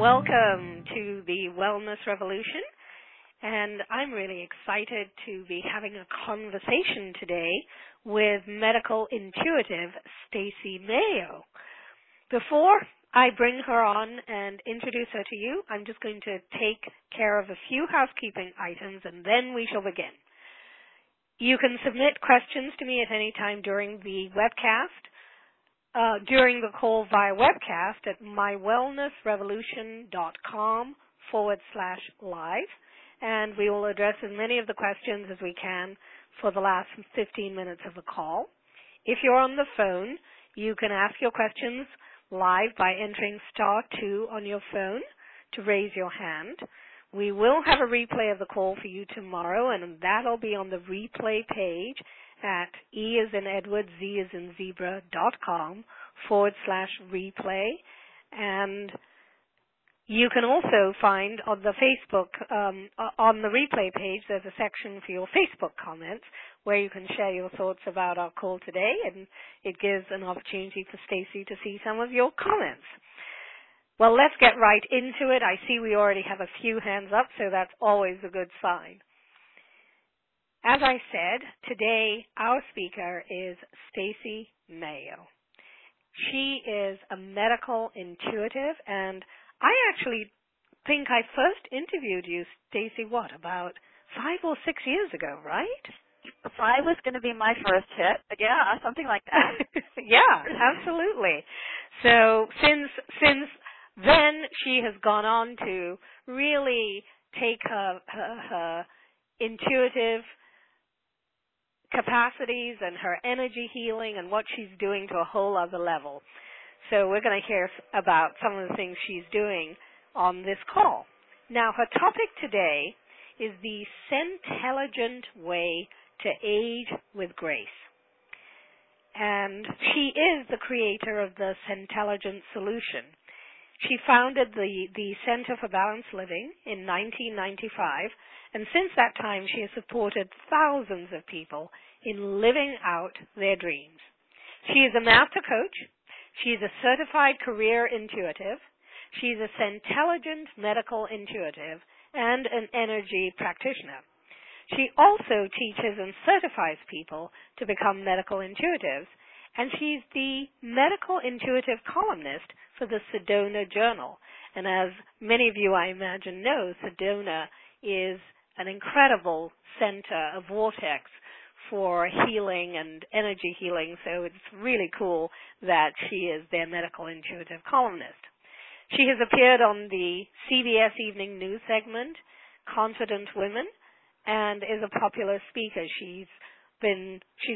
welcome to the Wellness Revolution. And I'm really excited to be having a conversation today with medical intuitive Stacey Mayo. Before I bring her on and introduce her to you, I'm just going to take care of a few housekeeping items and then we shall begin. You can submit questions to me at any time during the webcast. During the call via webcast at mywellnessrevolution.com/live, and we will address as many of the questions as we can for the last 15 minutes of the call. If you're on the phone, you can ask your questions live by entering *2 on your phone to raise your hand. We will have a replay of the call for you tomorrow, and that'll be on the replay page at E as in Edward, Z as in zebra.com/replay. And you can also find on the Facebook, on the replay page, there's a section for your Facebook comments where you can share your thoughts about our call today, and it gives an opportunity for Stacey to see some of your comments. Well, let's get right into it. I see we already have a few hands up, so that's always a good sign. As I said, today our speaker is Stacey Mayo. She is a medical intuitive, and I actually think I first interviewed you, Stacey, about 5 or 6 years ago, right? 5 was going to be my first hit. Yeah, something like that. Yeah, absolutely. So since then, she has gone on to really take her intuitive capacities and her energy healing and what she's doing to a whole other level. So we're going to hear about some of the things she's doing on this call. Now, her topic today is the Centelligent way to age with grace. And she is the creator of the Centelligent solution. She founded the Center for Balanced Living in 1995, and since that time she has supported thousands of people in living out their dreams. She is a master coach. She is a certified career intuitive. She is a Centelligent medical intuitive and an energy practitioner. She also teaches and certifies people to become medical intuitives, and she's the medical intuitive columnist for the Sedona Journal. And as many of you, I imagine, know, Sedona is an incredible center, a vortex for healing and energy healing, so it's really cool that she is their medical intuitive columnist. She has appeared on the CBS Evening News segment, Confident Women, and is a popular speaker. She's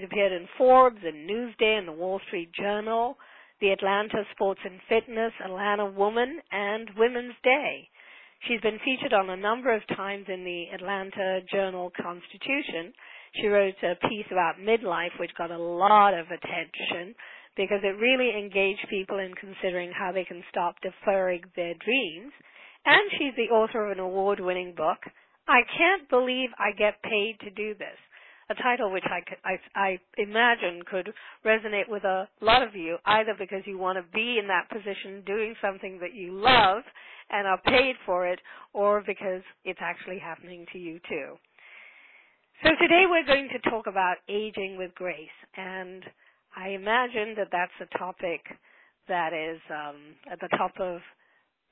appeared in Forbes and Newsday and the Wall Street Journal, the Atlanta Sports and Fitness, Atlanta Woman, and Women's Day. She's been featured on a number of times in the Atlanta Journal-Constitution. She wrote a piece about midlife, which got a lot of attention because it really engaged people in considering how they can stop deferring their dreams. And she's the author of an award-winning book, I Can't Believe I Get Paid to Do This, a title which I imagine could resonate with a lot of you, either because you want to be in that position doing something that you love and are paid for it, or because it's actually happening to you too. So today we're going to talk about aging with grace, and I imagine that that's a topic that is at the top of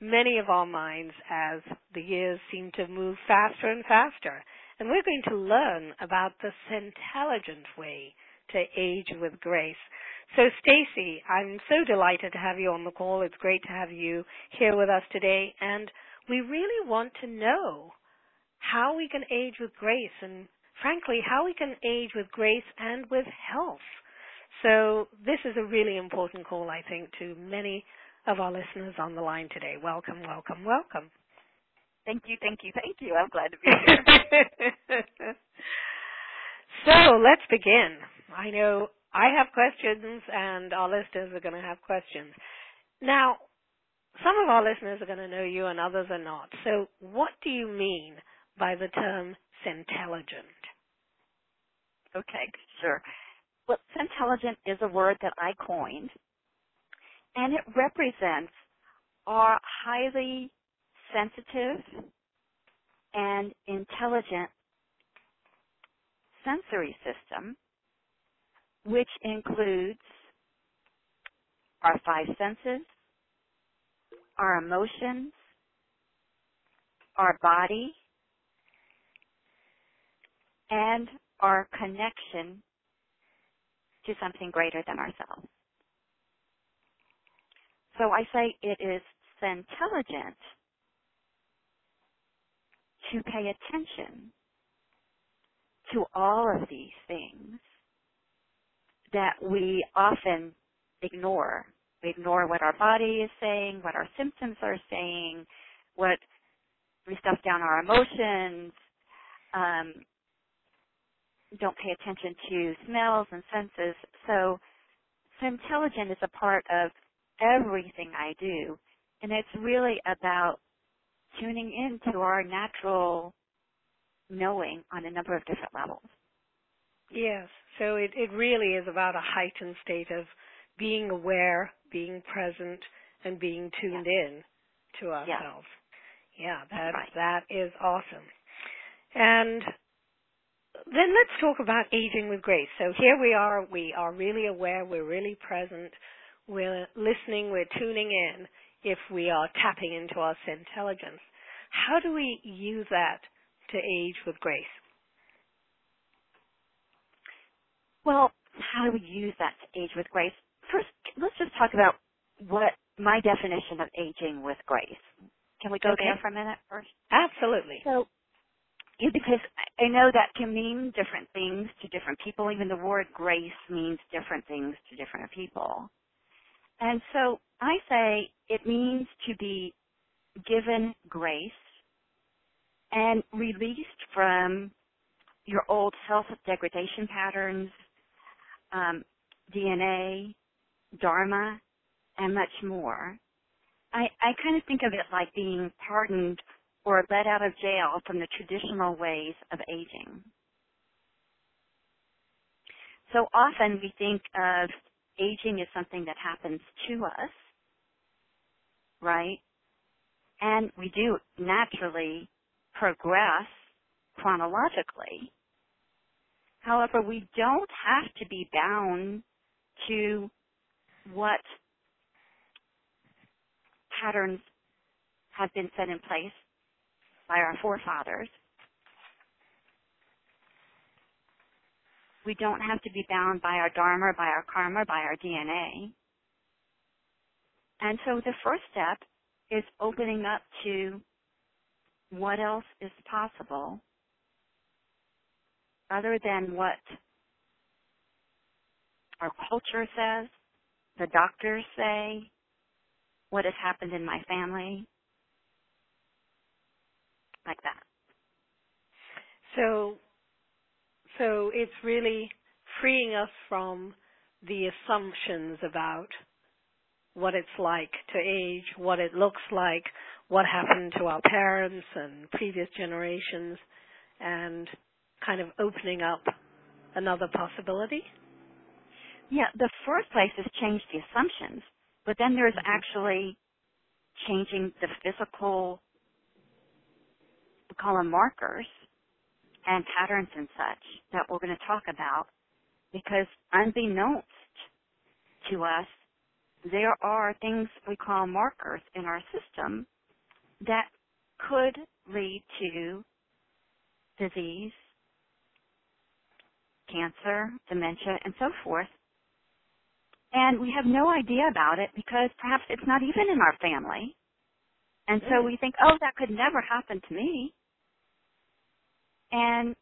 many of our minds as the years seem to move faster and faster. And we're going to learn about the Centelligent way to age with grace. So, Stacey, I'm so delighted to have you on the call. It's great to have you here with us today. And we really want to know how we can age with grace and, frankly, how we can age with grace and with health. So this is a really important call, I think, to many of our listeners on the line today. Welcome, welcome, welcome. Thank you. I'm glad to be here. So let's begin. I know I have questions and our listeners are going to have questions. Now, some of our listeners are going to know you and others are not. So what do you mean by the term Centelligent? Okay, sure. Well, Centelligent is a word that I coined, and it represents our highly sensitive and intelligent sensory system, which includes our five senses, our emotions, our body, and our connection to something greater than ourselves. So I say it is intelligent to pay attention to all of these things that we often ignore. We ignore what our body is saying, what our symptoms are saying, what we stuff down our emotions, don't pay attention to smells and senses. So intelligent is a part of everything I do, and it's really about tuning into our natural knowing on a number of different levels. Yes, so it really is about a heightened state of being aware, being present, and being tuned in to ourselves. Yeah, that is awesome. And then let's talk about aging with grace. So here we are really aware, we're really present, we're listening, we're tuning in if we are tapping into our intelligence. How do we use that to age with grace? Well, how do we use that to age with grace? First, let's just talk about what my definition of aging with grace. Can we go there for a minute first? Absolutely. So, because I know that can mean different things to different people. Even the word grace means different things to different people. And so I say it means to be given grace and released from your old health degradation patterns, DNA, dharma, and much more. I kind of think of it like being pardoned or let out of jail from the traditional ways of aging. So often we think of aging as something that happens to us, right? And we do naturally progress chronologically. However, we don't have to be bound to what patterns have been set in place by our forefathers. We don't have to be bound by our dharma, by our karma, by our DNA. And so the first step is opening up to what else is possible other than what our culture says, the doctors say, what has happened in my family, like that. So it's really freeing us from the assumptions about what it's like to age, what it looks like, what happened to our parents and previous generations, and kind of opening up another possibility? Yeah, the first place is change the assumptions, but then there's actually changing the physical, we call them markers, and patterns and such that we're going to talk about, because unbeknownst to us, there are things we call markers in our system that could lead to disease, cancer, dementia, and so forth. And we have no idea about it because perhaps it's not even in our family. And so we think, oh, that could never happen to me. And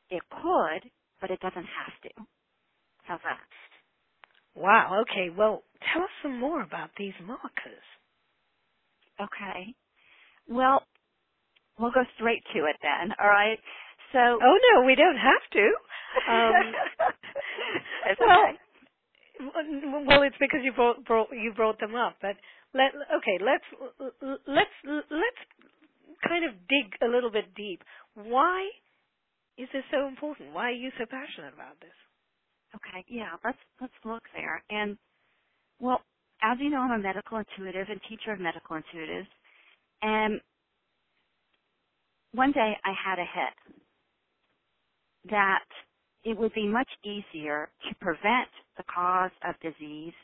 it could, but it doesn't have to. How's that? Wow, okay. Well, tell us some more about these markers. Okay. Well, we'll go straight to it then, all right? So. Oh, no, we don't have to. It's okay. Well, it's because you brought them up. But let's kind of dig a little bit deep. Why is this so important? Why are you so passionate about this? Okay, yeah, let's look there. And well, as you know, I'm a medical intuitive and teacher of medical intuitives, And one day I had a hit that it would be much easier to prevent the cause of disease,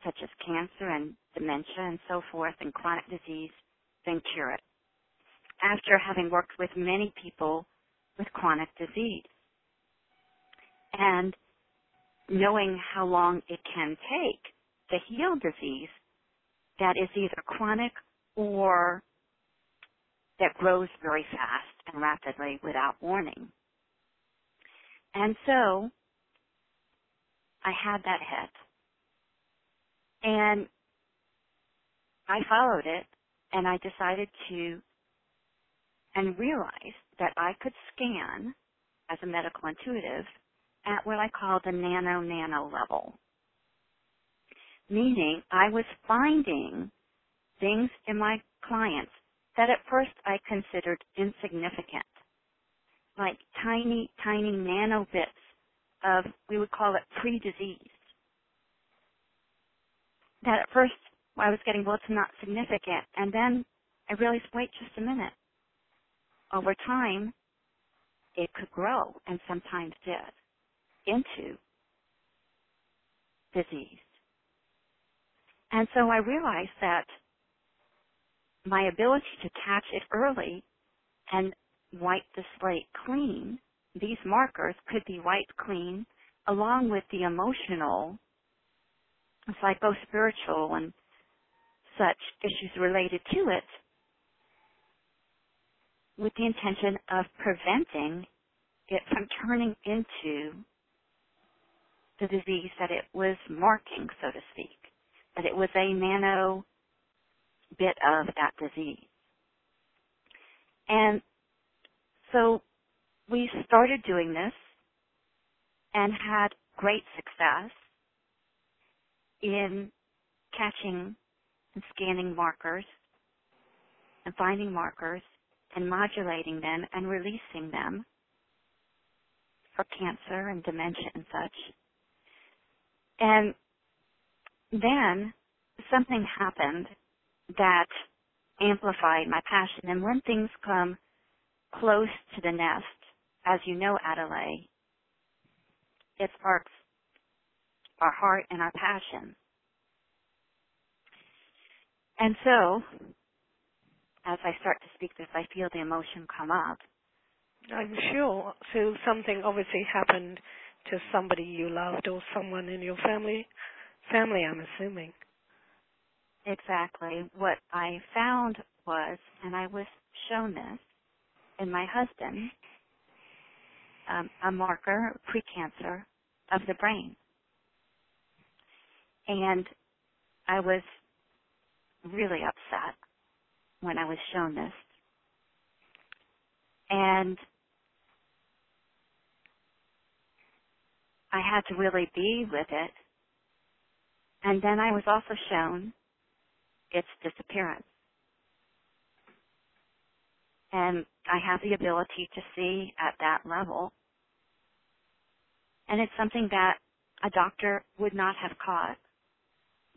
such as cancer and dementia and so forth, and chronic disease, than cure it, after having worked with many people with chronic disease and knowing how long it can take to heal disease that is either chronic or that grows very fast and rapidly without warning. And so I had that hit, and I followed it, and I decided to and realized that I could scan as a medical intuitive at what I call the nano level, meaning I was finding things in my clients that at first I considered insignificant, like tiny nano bits of, we would call it pre-disease. That at first I was getting, well, it's not significant. And then I realized, wait just a minute. Over time, it could grow, and sometimes did, into disease. And so I realized that my ability to catch it early and wipe the slate clean, these markers could be wiped clean along with the emotional, psycho-spiritual and such issues related to it, with the intention of preventing it from turning into the disease that it was marking, so to speak, that it was a nano bit of that disease. And so we started doing this and had great success in catching and scanning markers and finding markers and modulating them and releasing them for cancer and dementia and such. And then something happened that amplified my passion. And when things come close to the nest, as you know, Adoley, it sparks our heart and our passion. And so, as I start to speak this, I feel the emotion come up. I'm sure. So something obviously happened to somebody you loved or someone in your family, I'm assuming. Exactly. What I found was, and I was shown this in my husband, a marker, precancer of the brain. And I was really upset when I was shown this. And I had to really be with it. And then I was also shown its disappearance. And I have the ability to see at that level. And it's something that a doctor would not have caught,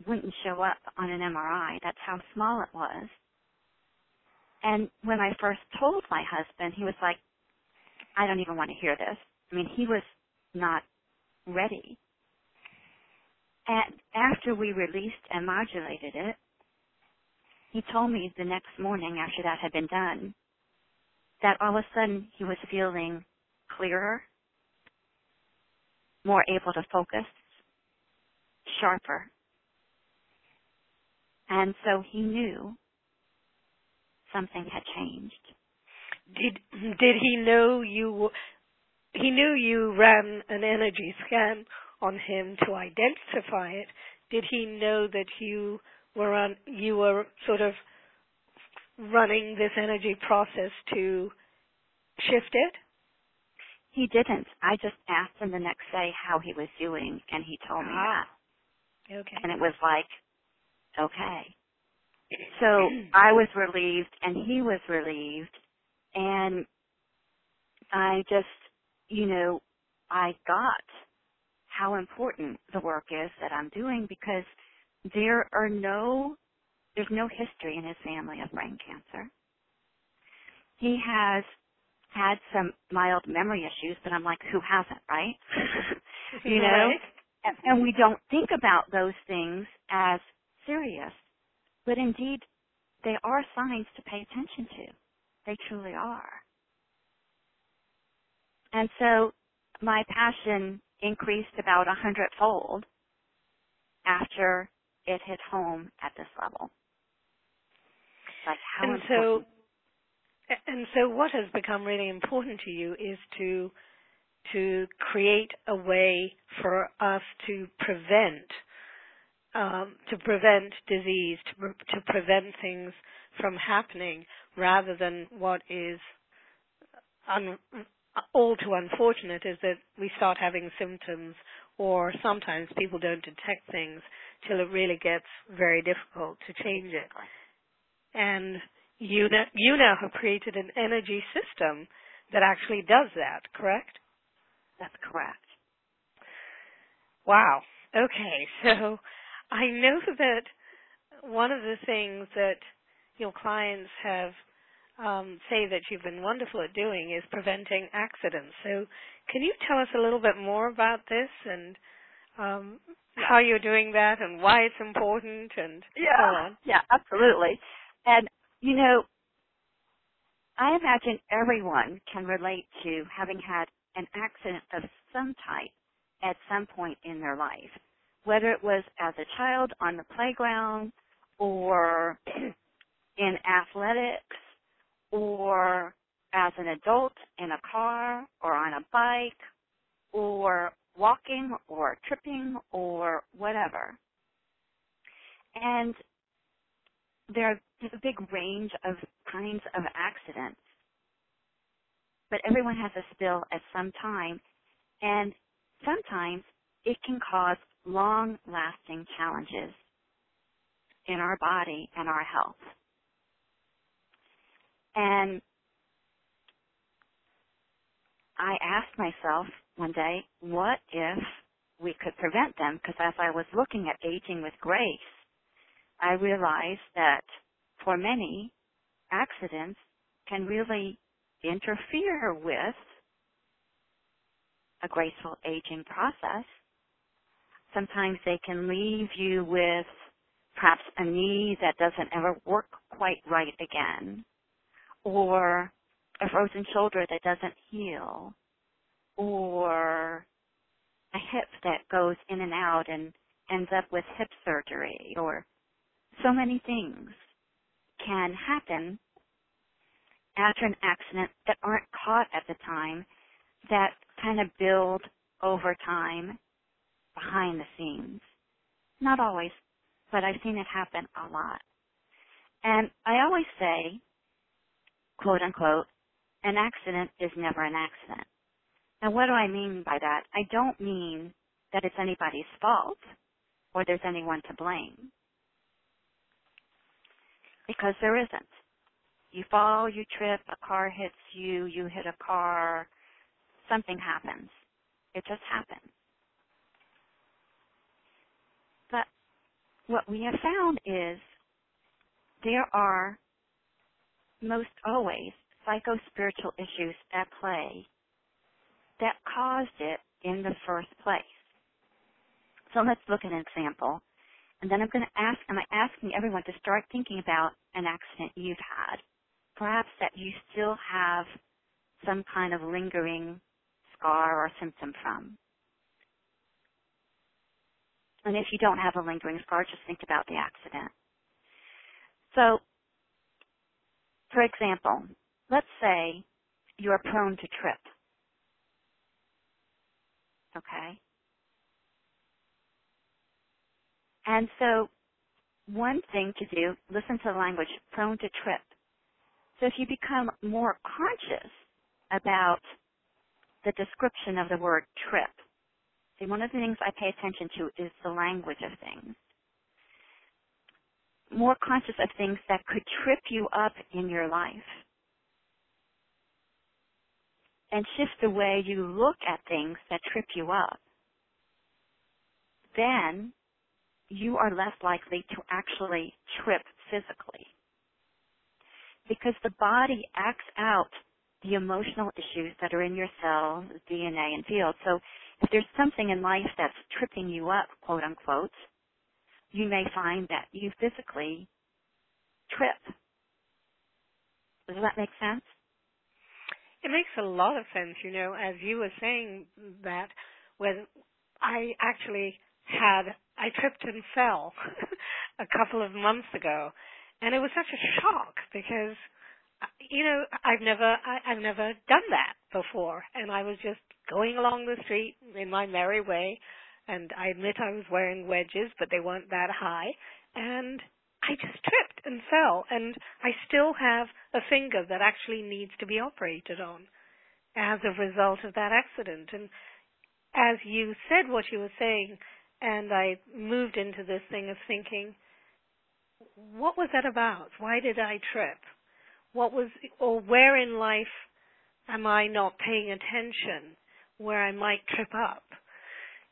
wouldn't show up on an MRI. That's how small it was. And when I first told my husband, he was like, I don't even want to hear this. I mean, he was not ready. And after we released and modulated it, he told me the next morning after that had been done that all of a sudden he was feeling clearer, more able to focus, sharper. And so he knew something had changed. Did he know you? He knew you ran an energy scan on him to identify it. Did he know that you were sort of running this energy process to shift it? He didn't. I just asked him the next day how he was doing, and he told me that. Okay. And it was like, okay. So I was relieved, and he was relieved, and I just, I got how important the work is that I'm doing, because there are no there's no history in his family of brain cancer. He has had some mild memory issues, but I'm like, who hasn't, right? You know? Right. And we don't think about those things as serious. But indeed, they are signs to pay attention to. They truly are. And so my passion increased about 100-fold after it hit home at this level. Like how important. And so what has become really important to you is to create a way for us to prevent disease, to prevent things from happening, rather than what is all too unfortunate is that we start having symptoms, or sometimes people don't detect things till it really gets very difficult to change it. And you now have created an energy system that actually does that, correct? That's correct. Wow. Okay, so I know that one of the things that your clients have say that you've been wonderful at doing is preventing accidents. So can you tell us a little bit more about this and how you're doing that and why it's important and so on? Yeah, absolutely. And, you know, I imagine everyone can relate to having had an accident of some type at some point in their life, whether it was as a child on the playground or in athletics or as an adult in a car or on a bike or walking or tripping or whatever. And there's a big range of kinds of accidents, but everyone has a spill at some time, and sometimes it can cause long-lasting challenges in our body and our health. And I asked myself one day, what if we could prevent them? Because as I was looking at aging with grace, I realized that for many, accidents can really interfere with a graceful aging process. Sometimes they can leave you with perhaps a knee that doesn't ever work quite right again, or a frozen shoulder that doesn't heal, or a hip that goes in and out and ends up with hip surgery, or so many things can happen after an accident that aren't caught at the time, that kind of build over time behind the scenes. Not always, but I've seen it happen a lot. And I always say, quote unquote, an accident is never an accident. Now what do I mean by that? I don't mean that it's anybody's fault or there's anyone to blame, because there isn't. You fall, you trip, a car hits you, you hit a car, something happens. It just happens. But what we have found is there are most always psycho-spiritual issues at play that caused it in the first place. So let's look at an example. And then I'm asking everyone to start thinking about an accident you've had, perhaps that you still have some kind of lingering scar or symptom from. And if you don't have a lingering scar, just think about the accident. So, for example, let's say you're prone to trip. Okay? And so one thing to do, listen to the language, prone to trip. So if you become more conscious about the description of the word trip, see, one of the things I pay attention to is the language of things. More conscious of things that could trip you up in your life. And shift the way you look at things that trip you up. Then you are less likely to actually trip physically. Because the body acts out the emotional issues that are in your cells, DNA, and field. So if there's something in life that's tripping you up, quote unquote, you may find that you physically trip. Does that make sense? It makes a lot of sense, as you were saying that when I tripped and fell a couple of months ago, and it was such a shock because, I've never done that before, and I was just going along the street in my merry way, and I admit I was wearing wedges, but they weren't that high, and I just tripped and fell, and I still have a finger that actually needs to be operated on as a result of that accident. And as you said what you were saying, and I moved into this thing of thinking, what was that about? Why did I trip? Where in life am I not paying attention where I might trip up?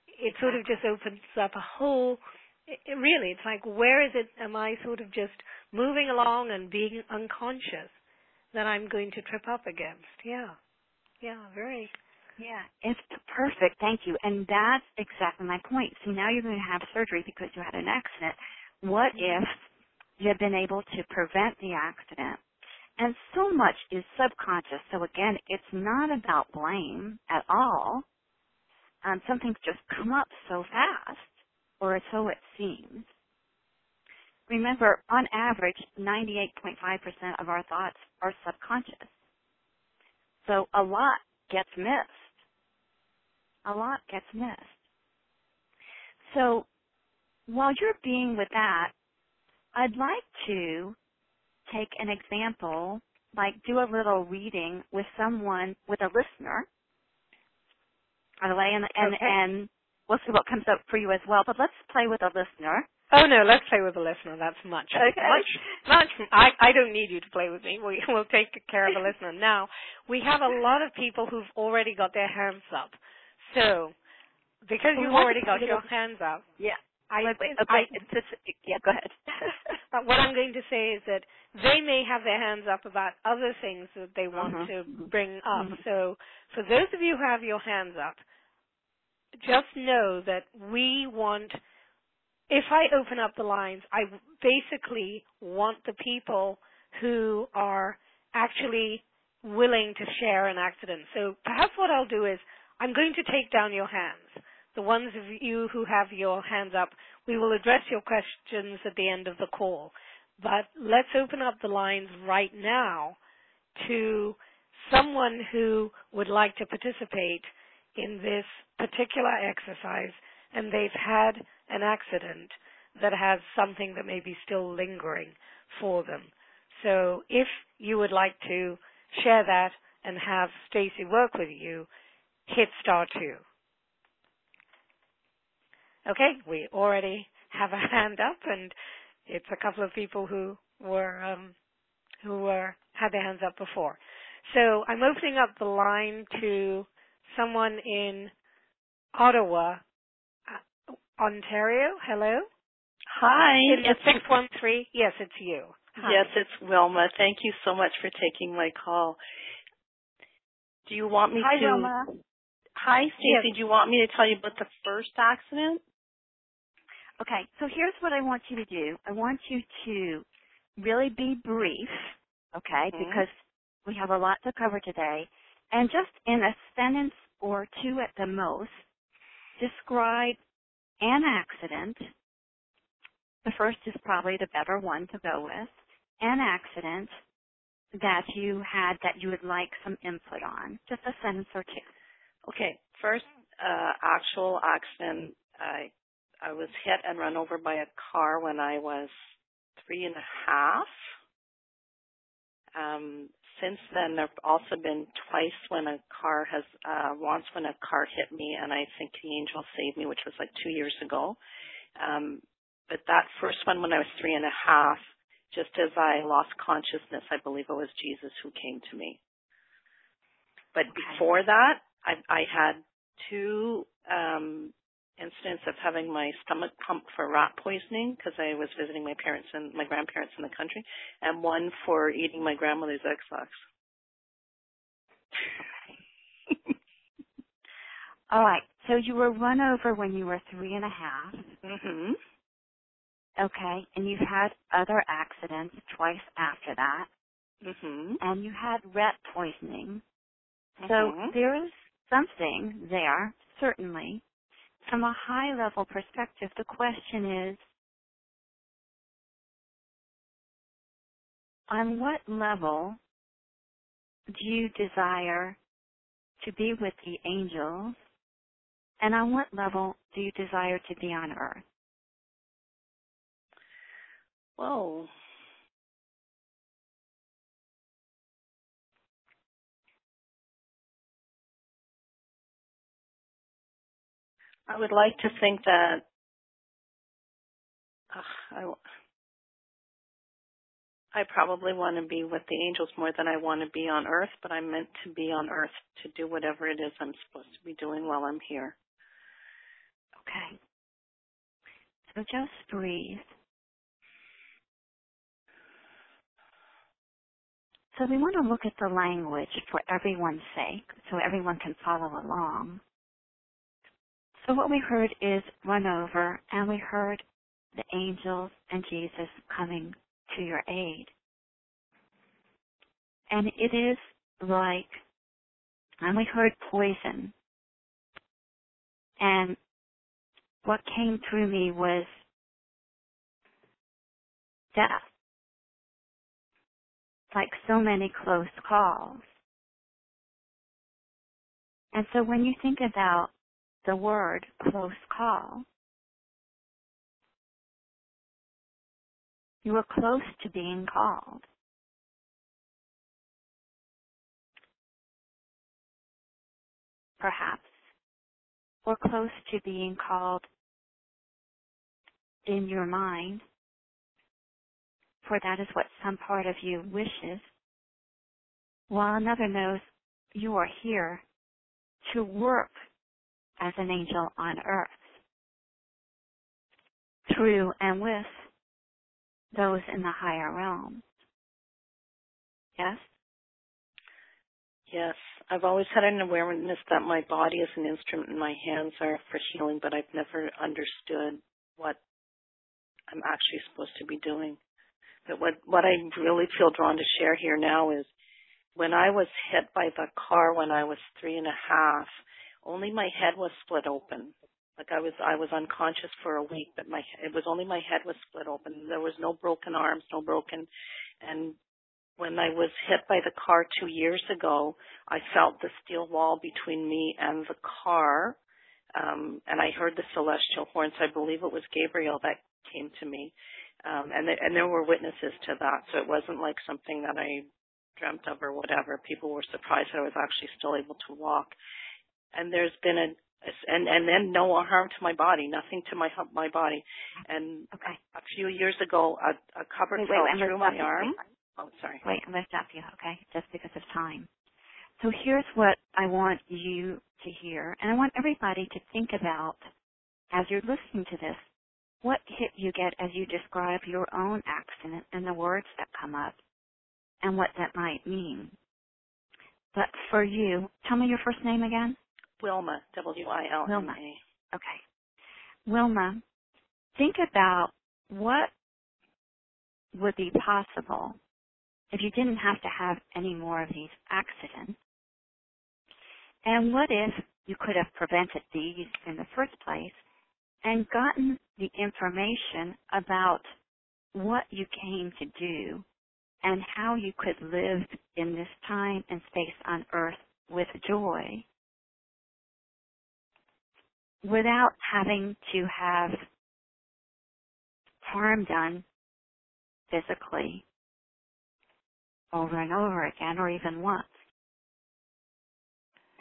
It sort of just opens up a whole, it's like, where is it, am I sort of just moving along and being unconscious that I'm going to trip up against? Yeah, very. Yeah, it's perfect. Thank you. And that's exactly my point. See, now you're going to have surgery because you had an accident. What if you had been able to prevent the accident? And so much is subconscious. So again, it's not about blame at all. Some things just come up so fast, or so it seems. Remember, on average, 98.5% of our thoughts are subconscious. So a lot gets missed. A lot gets missed. So while you're being with that, I'd like to take an example, like do a little reading with someone, with a listener, Adoley, and we'll see what comes up for you as well. But let's play with a listener. Oh, no, let's play with a listener. That's much. I don't need you to play with me. We'll take care of the listener. Now, we have a lot of people who've already got their hands up. So, because you've already got your hands up. Yeah. Go ahead. What I'm going to say is that they may have their hands up about other things that they want to bring up. So, for those of you who have your hands up, just know that we want, if I open up the lines, I basically want the people who are actually willing to share an accident. So perhaps what I'll do is I'm going to take down your hands. The ones of you who have your hands up, we will address your questions at the end of the call. But let's open up the lines right now to someone who would like to participate in this particular exercise, and they've had an accident that has something that may be still lingering for them. So if you would like to share that and have Stacey work with you, hit star 2. Okay, we already have a hand up, and it's a couple of people who had their hands up before. So I'm opening up the line to someone in Ottawa, Ontario. Hello. Hi. It's 613. Yes, it's you. Hi. Yes, it's Wilma. Thank you so much for taking my call. Do you want me Hi, to? Wilma. Hi, Stacey. Yes. Do you want me to tell you about the first accident? Okay, so here's what I want you to do. I want you to really be brief, okay, because we have a lot to cover today, and just in a sentence or two at the most, describe an accident. The first is probably the better one to go with. An accident that you had that you would like some input on. Just a sentence or two. Okay, first actual accident. I was hit and run over by a car when I was 3.5. Since then, there have also been twice when a car has, once when a car hit me, and I think the angel saved me, which was like 2 years ago. But that first one when I was 3.5, just as I lost consciousness, I believe it was Jesus who came to me. But before that, I had two instance of having my stomach pumped for rat poisoning because I was visiting my parents and my grandparents in the country, and one for eating my grandmother's egg socks. All right. So you were run over when you were 3.5. Mm-hmm. Okay. And you've had other accidents twice after that. Mm-hmm. And you had rat poisoning. Mm-hmm. So there is something there, certainly. From a high-level perspective, the question is, on what level do you desire to be with the angels, and on what level do you desire to be on earth? Whoa. I would like to think that I probably want to be with the angels more than I want to be on earth, but I'm meant to be on earth to do whatever it is I'm supposed to be doing while I'm here. Okay. So just breathe. So we want to look at the language for everyone's sake, so everyone can follow along. So what we heard is run over, and we heard the angels and Jesus coming to your aid. And it is like, and we heard poison. And what came through me was death. Like so many close calls. And so when you think about the word close call, you were close to being called. Perhaps, or close to being called in your mind, for that is what some part of you wishes, while another knows you are here to work as an angel on earth, through and with those in the higher realm. Yes? Yes. I've always had an awareness that my body is an instrument and my hands are for healing, but I've never understood what I'm actually supposed to be doing. But what I really feel drawn to share here now is when I was hit by the car when I was 3.5, only my head was split open. Like I was unconscious for a week, but it was only my head was split open. There was no broken arms, no broken. And when I was hit by the car 2 years ago, I felt the steel wall between me and the car, and I heard the celestial horns. I believe it was Gabriel that came to me, and there were witnesses to that. So it wasn't like something that I dreamt of or whatever. People were surprised that I was actually still able to walk. And there's been and then no harm to my body, nothing to my body. And Okay. a few years ago, a cupboard fell through my arm. Oh, sorry. Wait, I'm going to stop you, okay, just because of time. So here's what I want you to hear, and I want everybody to think about, as you're listening to this, what hit you get as you describe your own accident and the words that come up and what that might mean. But for you, tell me your first name again. Wilma, W-I-L-M-A. Wilma. Okay. Wilma, think about what would be possible if you didn't have to have any more of these accidents. And what if you could have prevented these in the first place and gotten the information about what you came to do and how you could live in this time and space on earth with joy without having to have harm done physically over and over again or even once.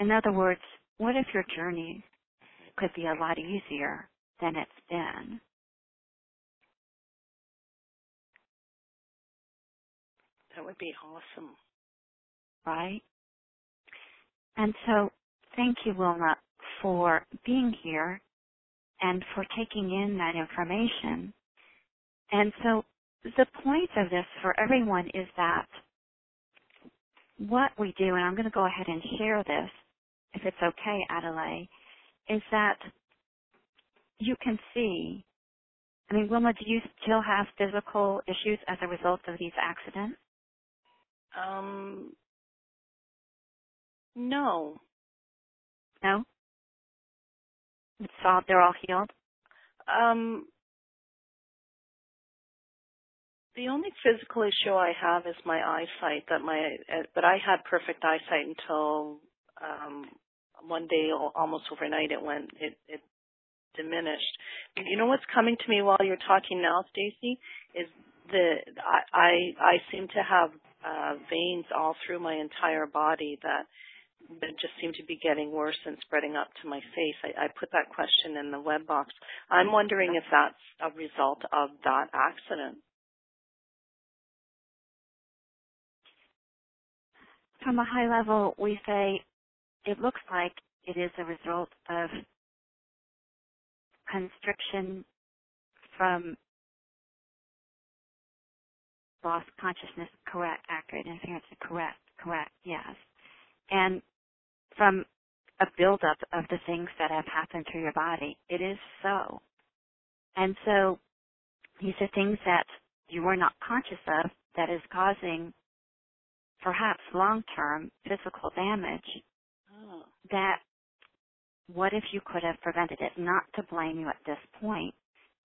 In other words, what if your journey could be a lot easier than it's been? That would be awesome. Right? And so, thank you, Wilma, for being here and for taking in that information. And so the point of this for everyone is that what we do, and I'm going to go ahead and share this, if it's okay, Adoley, is that you can see, I mean, Wilma, do you still have physical issues as a result of these accidents? No. No? They're all healed? The only physical issue I have is my eyesight. But I had perfect eyesight until one day, almost overnight, it diminished. You know what's coming to me while you're talking now, Stacey, is I seem to have veins all through my entire body that just seem to be getting worse and spreading up to my face. I put that question in the web box. I'm wondering if that's a result of that accident. From a high level, we say it looks like it is a result of constriction from lost consciousness. Correct, accurate, interference, correct, yes. And from a buildup of the things that have happened to your body. It is so. And so these are things that you were not conscious of that is causing perhaps long-term physical damage. Oh. That what if you could have prevented it? Not to blame you at this point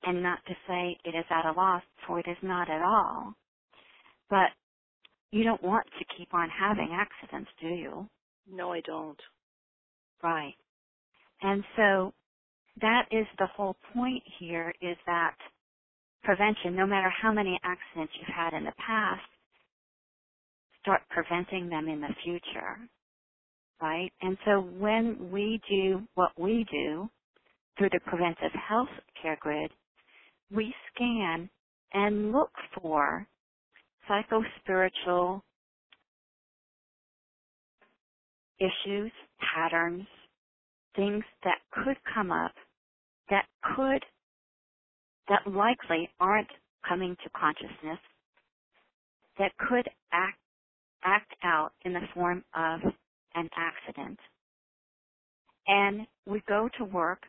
and not to say it is at a loss, for it is not at all. But you don't want to keep on having accidents, do you? No, I don't. Right. And so that is the whole point here, is that prevention, no matter how many accidents you've had in the past, start preventing them in the future, right? And so when we do what we do through the Preventive Health Care Grid, we scan and look for psycho-spiritual issues, patterns, things that could come up that likely aren't coming to consciousness, that could act out in the form of an accident. And we go to work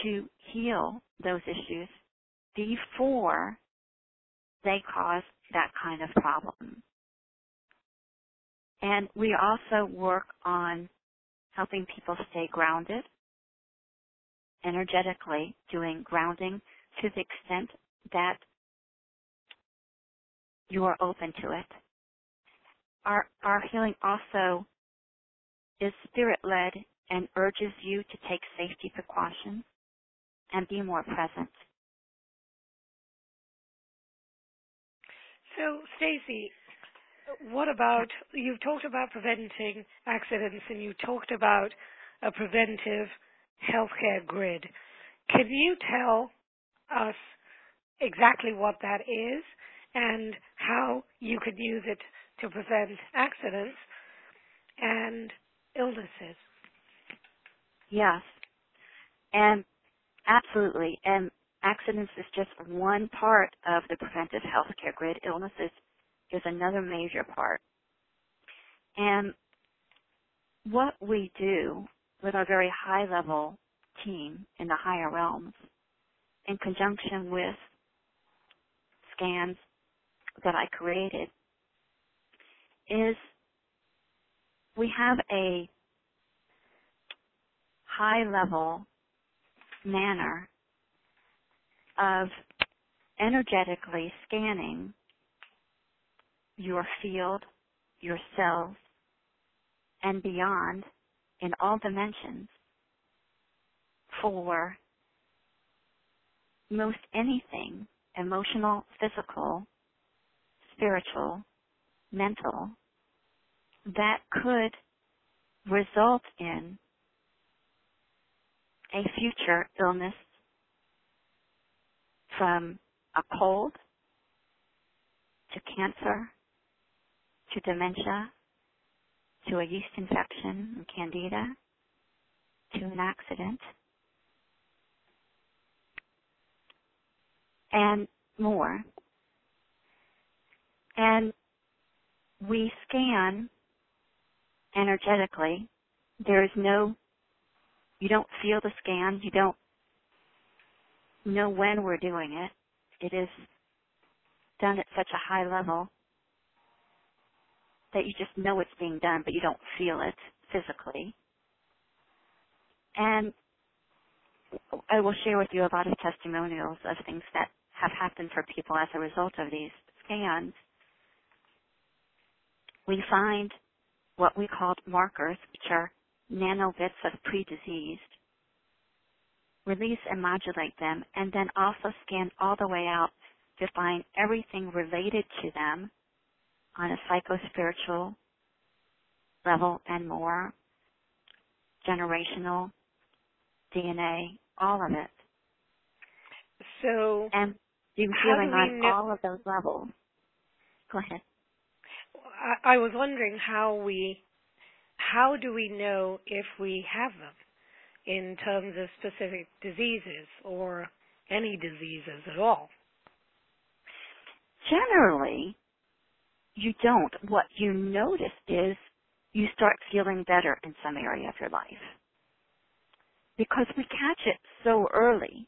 to heal those issues before they cause that kind of problem. And we also work on helping people stay grounded, energetically doing grounding to the extent that you are open to it. Our healing also is spirit-led and urges you to take safety precautions and be more present. So, Stacey, what about, you've talked about preventing accidents and you talked about a preventive healthcare grid. Can you tell us exactly what that is and how you could use it to prevent accidents and illnesses? Yes, and absolutely. And accidents is just one part of the preventive healthcare grid. Illnesses is another major part. And what we do with our very high-level team in the higher realms, in conjunction with scans that I created, is we have a high-level manner of energetically scanning your field, your cells, and beyond in all dimensions for most anything, emotional, physical, spiritual, mental, that could result in a future illness, from a cold to cancer to dementia to a yeast infection and candida to an accident. and more. And we scan energetically. You don't feel the scan. You don't know when we're doing it. It is done at such a high level that you just know it's being done, but you don't feel it physically. And I will share with you a lot of testimonials of things that have happened for people as a result of these scans. We find what we called markers, which are nanobits of pre-diseased, release and modulate them, and then also scan all the way out to find everything related to them on a psycho-spiritual level and more, generational, DNA, all of it. So, and you feeling on all of those levels. Go ahead. I was wondering how do we know if we have them in terms of specific diseases or any diseases at all? Generally, you don't. What you notice is you start feeling better in some area of your life. Because we catch it so early.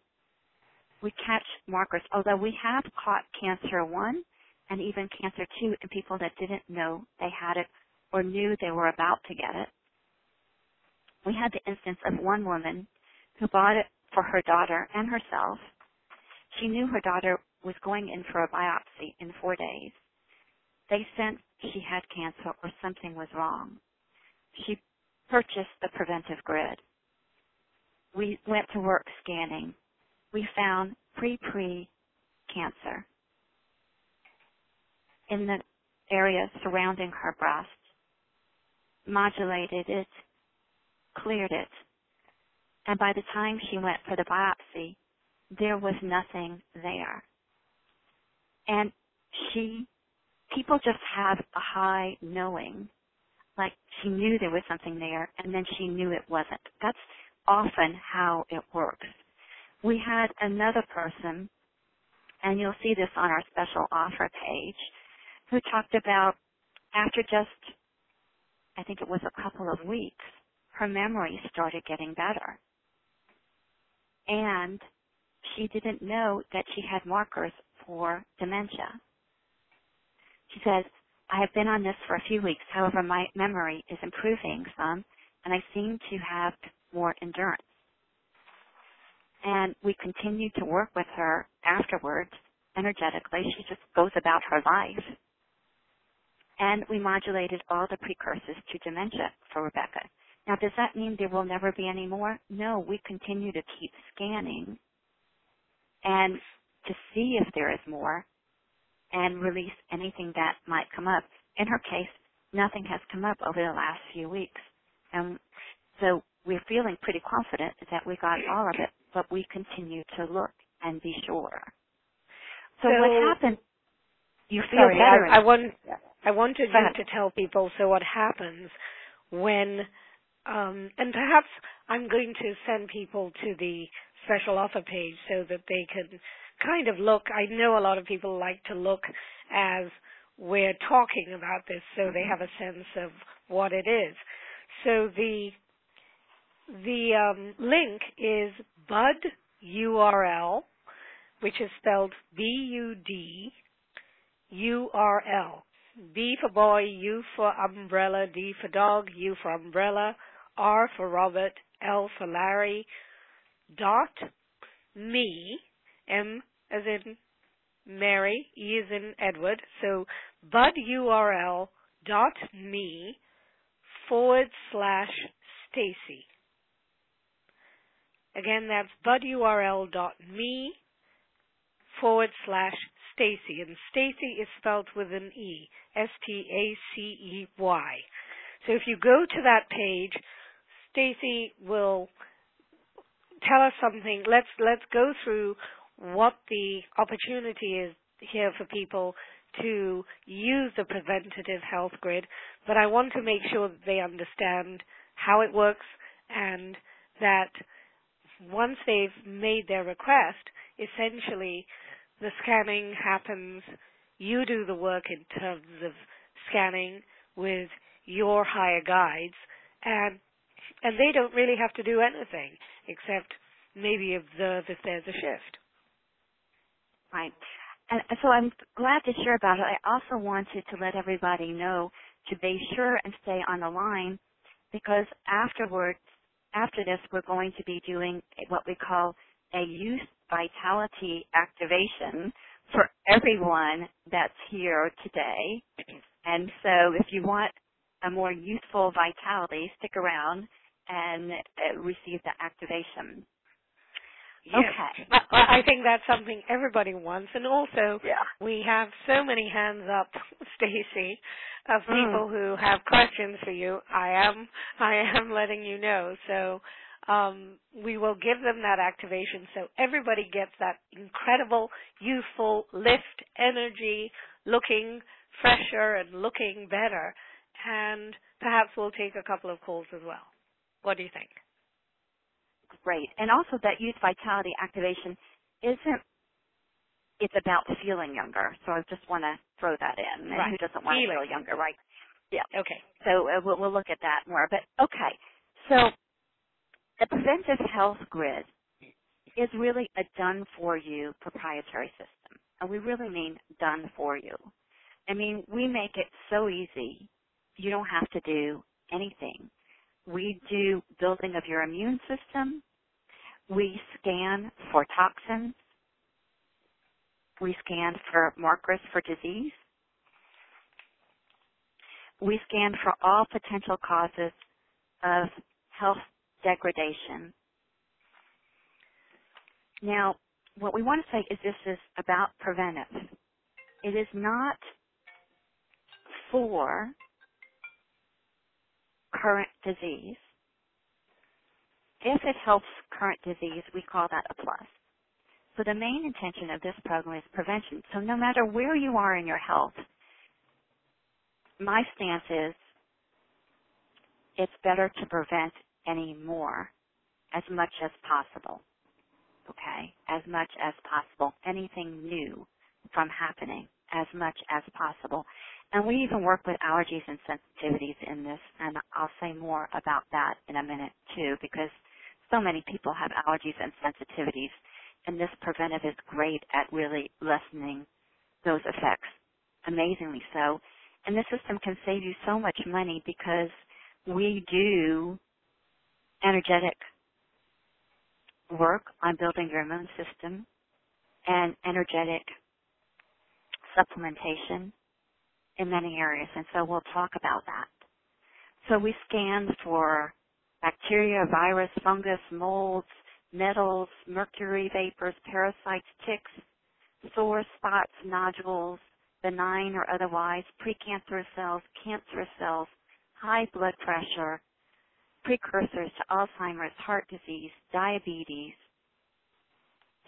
We catch markers, although we have caught cancer 1 and even cancer 2 in people that didn't know they had it or knew they were about to get it. We had the instance of one woman who bought it for her daughter and herself. She knew her daughter was going in for a biopsy in 4 days. They sensed she had cancer or something was wrong. She purchased the preventive grid. We went to work scanning. We found pre-cancer in the area surrounding her breast, modulated it, cleared it, and by the time she went for the biopsy, there was nothing there. And people just have a high knowing, like she knew there was something there, and then she knew it wasn't. That's often how it works. We had another person, and you'll see this on our special offer page, who talked about after just, I think it was a couple of weeks, her memory started getting better. And she didn't know that she had markers for dementia. She says, I have been on this for a few weeks. However, my memory is improving some, and I seem to have more endurance. And we continued to work with her afterwards, energetically. She just goes about her life. And we modulated all the precursors to dementia for Rebecca. Now, does that mean there will never be any more? No, we continue to keep scanning and to see if there is more and release anything that might come up. In her case, nothing has come up over the last few weeks. And so we're feeling pretty confident that we got all of it, but we continue to look and be sure. So what happened? You feel better. I wanted you to tell people, so what happens when, and perhaps I'm going to send people to the special offer page so that they can kind of look. I know a lot of people like to look as we're talking about this so they have a sense of what it is. So the link is Bud URL, which is spelled BUD URL. B for boy, U for umbrella, D for dog, U for umbrella, R for Robert, L for Larry, dot me, M as in Mary, E as in Edward, so budurl dot me /Stacey. Again, that's budurl dot me /Stacey, and Stacey is spelled with an E, Stacey. So if you go to that page, Stacey will tell us something. Let's go through what the opportunity is here for people to use the preventative health grid, but I want to make sure that they understand how it works and that once they've made their request, essentially the scanning happens, you do the work in terms of scanning with your higher guides, and they don't really have to do anything except maybe observe if there's a shift. Right. And so I'm glad to share about it. I also wanted to let everybody know to be sure and stay on the line, because afterwards, after this, we're going to be doing what we call a youth vitality activation for everyone that's here today. And so if you want a more youthful vitality, stick around and receive the activation. Yes. Okay. I think that's something everybody wants. And also, Yeah. we have so many hands up, Stacey, of people who have questions for you. I am letting you know. So we will give them that activation so everybody gets that incredible, youthful lift, energy, looking fresher and looking better. And perhaps we'll take a couple of calls as well. What do you think? Great. And also that youth vitality activation it's about feeling younger. So I just want to throw that in. And right. Who doesn't want to feel younger, right? Yeah. Okay. So we'll look at that more. But okay. So the preventive health grid is really a done-for-you proprietary system. And we really mean done for you. I mean, we make it so easy. You don't have to do anything. We do building of your immune system. We scan for toxins. We scan for markers for disease. We scan for all potential causes of health degradation. Now, what we want to say is this is about preventive. It is not for current disease. If it helps current disease, we call that a plus. So the main intention of this program is prevention. So no matter where you are in your health, my stance is it's better to prevent any more as much as possible. Okay? As much as possible. Anything new from happening as much as possible. And we even work with allergies and sensitivities in this, and I'll say more about that in a minute too, because so many people have allergies and sensitivities, and this preventive is great at really lessening those effects, amazingly so. And this system can save you so much money because we do energetic work on building your immune system and energetic supplementation in many areas, and so we'll talk about that. So we scan for bacteria, virus, fungus, molds, metals, mercury vapors, parasites, ticks, sore spots, nodules, benign or otherwise, precancerous cells, cancerous cells, high blood pressure, precursors to Alzheimer's, heart disease, diabetes,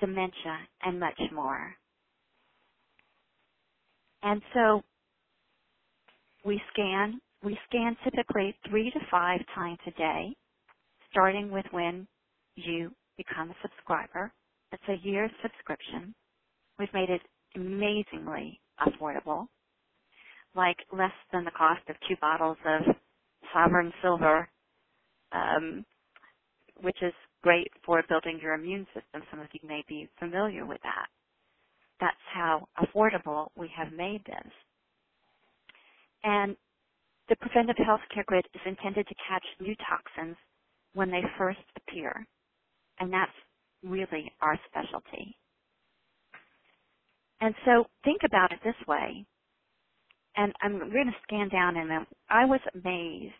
dementia, and much more. And so we scan typically 3 to 5 times a day, starting with when you become a subscriber. It's a year's subscription. We've made it amazingly affordable, like less than the cost of 2 bottles of Sovereign Silver, which is great for building your immune system. Some of you may be familiar with that. That's how affordable we have made this. And the preventive healthcare grid is intended to catch new toxins when they first appear. And that's really our specialty. And so think about it this way. And I'm going to scan down and I was amazed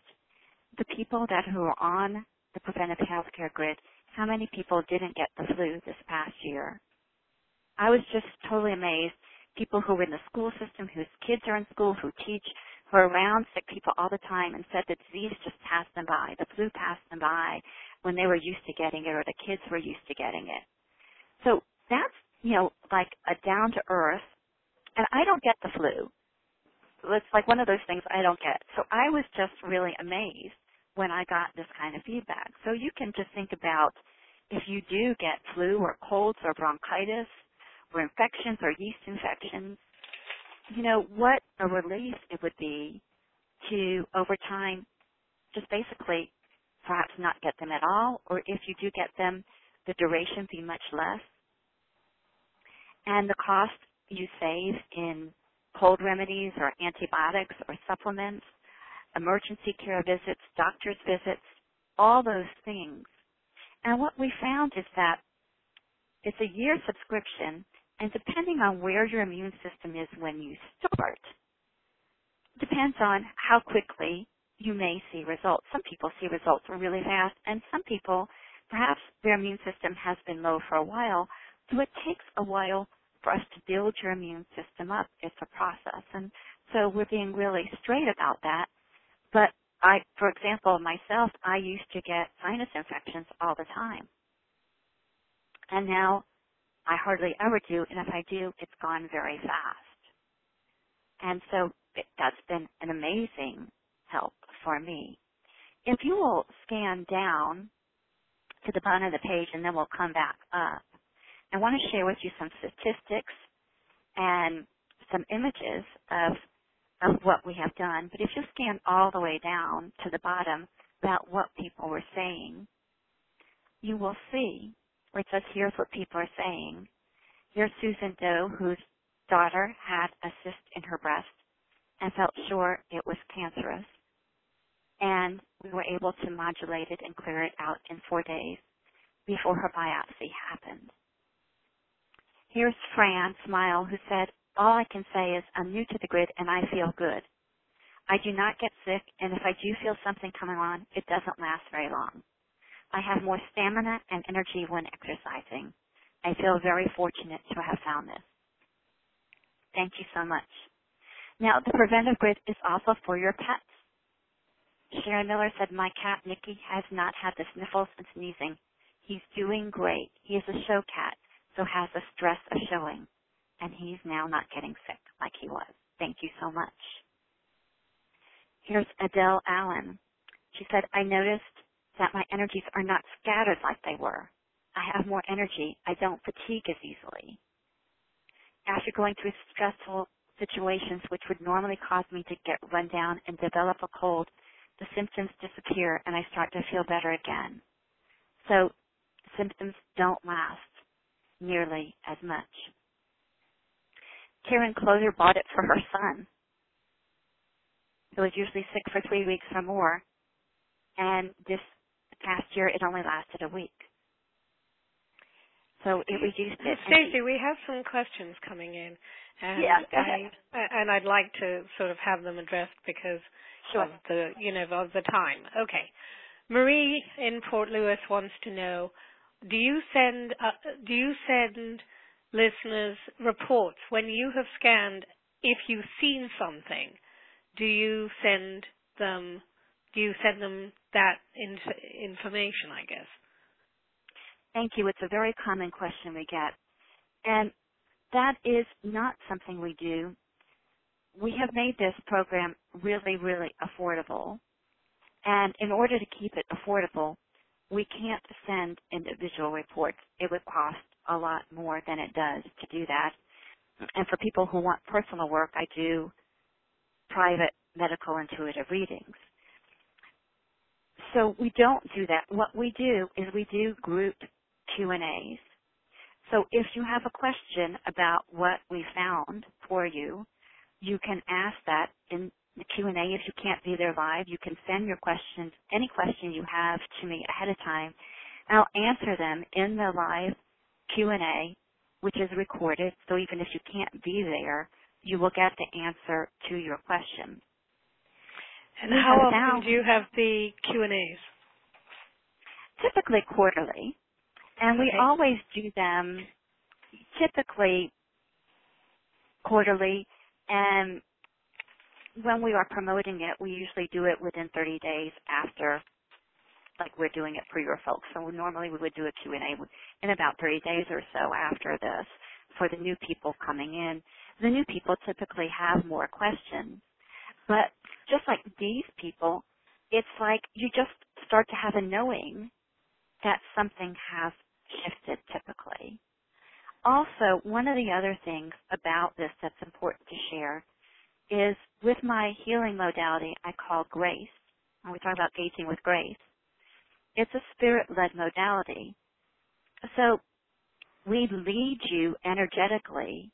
the people who are on the preventive healthcare grid, how many people didn't get the flu this past year. I was just totally amazed. People who were in the school system, whose kids are in school, who teach, who are around sick people all the time and said the disease just passed them by, the flu passed them by when they were used to getting it or the kids were used to getting it. So that's, like a down to earth, and I don't get the flu. It's like one of those things I don't get. So I was just really amazed when I got this kind of feedback. So you can just think about if you do get flu or colds or bronchitis or infections or yeast infections, you know, what a relief it would be to, over time, just basically perhaps not get them at all, or if you do get them, the duration be much less. And the cost you save in cold remedies or antibiotics or supplements, emergency care visits, doctor's visits, all those things. And what we found is that it's a year subscription, and depending on where your immune system is when you start, depends on how quickly you may see results. Some people see results really fast, and some people, perhaps their immune system has been low for a while, so it takes a while for us to build your immune system up. It's a process. And so we're being really straight about that. But for example, myself, I used to get sinus infections all the time. And now I hardly ever do, and if I do, it's gone very fast. And so that's been an amazing help for me. If you will scan down to the bottom of the page, and then we'll come back up, I want to share with you some statistics and some images of what we have done. But if you scan all the way down to the bottom about what people were saying, you will see where it says, here's what people are saying. Here's Susan Doe, whose daughter had a cyst in her breast and felt sure it was cancerous. And we were able to modulate it and clear it out in 4 days before her biopsy happened. Here's Fran Smile, who said, all I can say is I'm new to the grid and I feel good. I do not get sick, and if I do feel something coming on, it doesn't last very long. I have more stamina and energy when exercising. I feel very fortunate to have found this. Thank you so much. Now, the preventive grid is also for your pets. Sharon Miller said, my cat, Nikki, has not had the sniffles and sneezing. He's doing great. He is a show cat, so has the stress of showing, and he's now not getting sick like he was. Thank you so much. Here's Adele Allen. She said, I noticed that my energies are not scattered like they were. I have more energy. I don't fatigue as easily. After going through stressful situations which would normally cause me to get run down and develop a cold, the symptoms disappear and I start to feel better again. So symptoms don't last nearly as much. Karen Closer bought it for her son, who was usually sick for 3 weeks or more, and this past year it only lasted a week. So it reduced it. Stacey, we have some questions coming in, and go ahead. and I'd like to sort of have them addressed because Sure. of the time. Okay, Marie in Port Louis wants to know: Do you send listeners reports when you have scanned? If you've seen something, do you send them that information? I guess. Thank you. It's a very common question we get. And that is not something we do. We have made this program really, really affordable. And in order to keep it affordable, we can't send individual reports. It would cost a lot more than it does to do that. And for people who want personal work, I do private medical intuitive readings. So we don't do that. What we do is we do group Q&As. So if you have a question about what we found for you, you can ask that in the Q&A. If you can't be there live, you can send your questions, any question you have, to me ahead of time. I'll answer them in the live Q&A, which is recorded. So even if you can't be there, you will get the answer to your question. And how often do you have the Q&As? Typically quarterly. And we always do them typically quarterly. And when we are promoting it, we usually do it within 30 days after, like we're doing it for your folks. So normally we would do a Q&A in about 30 days or so after this for the new people coming in. The new people typically have more questions. But just like these people, it's like you just start to have a knowing that something has shifted typically. also, one of the other things about this that's important to share is with my healing modality I call grace, when we talk about aging with grace, it's a spirit-led modality. So we lead you energetically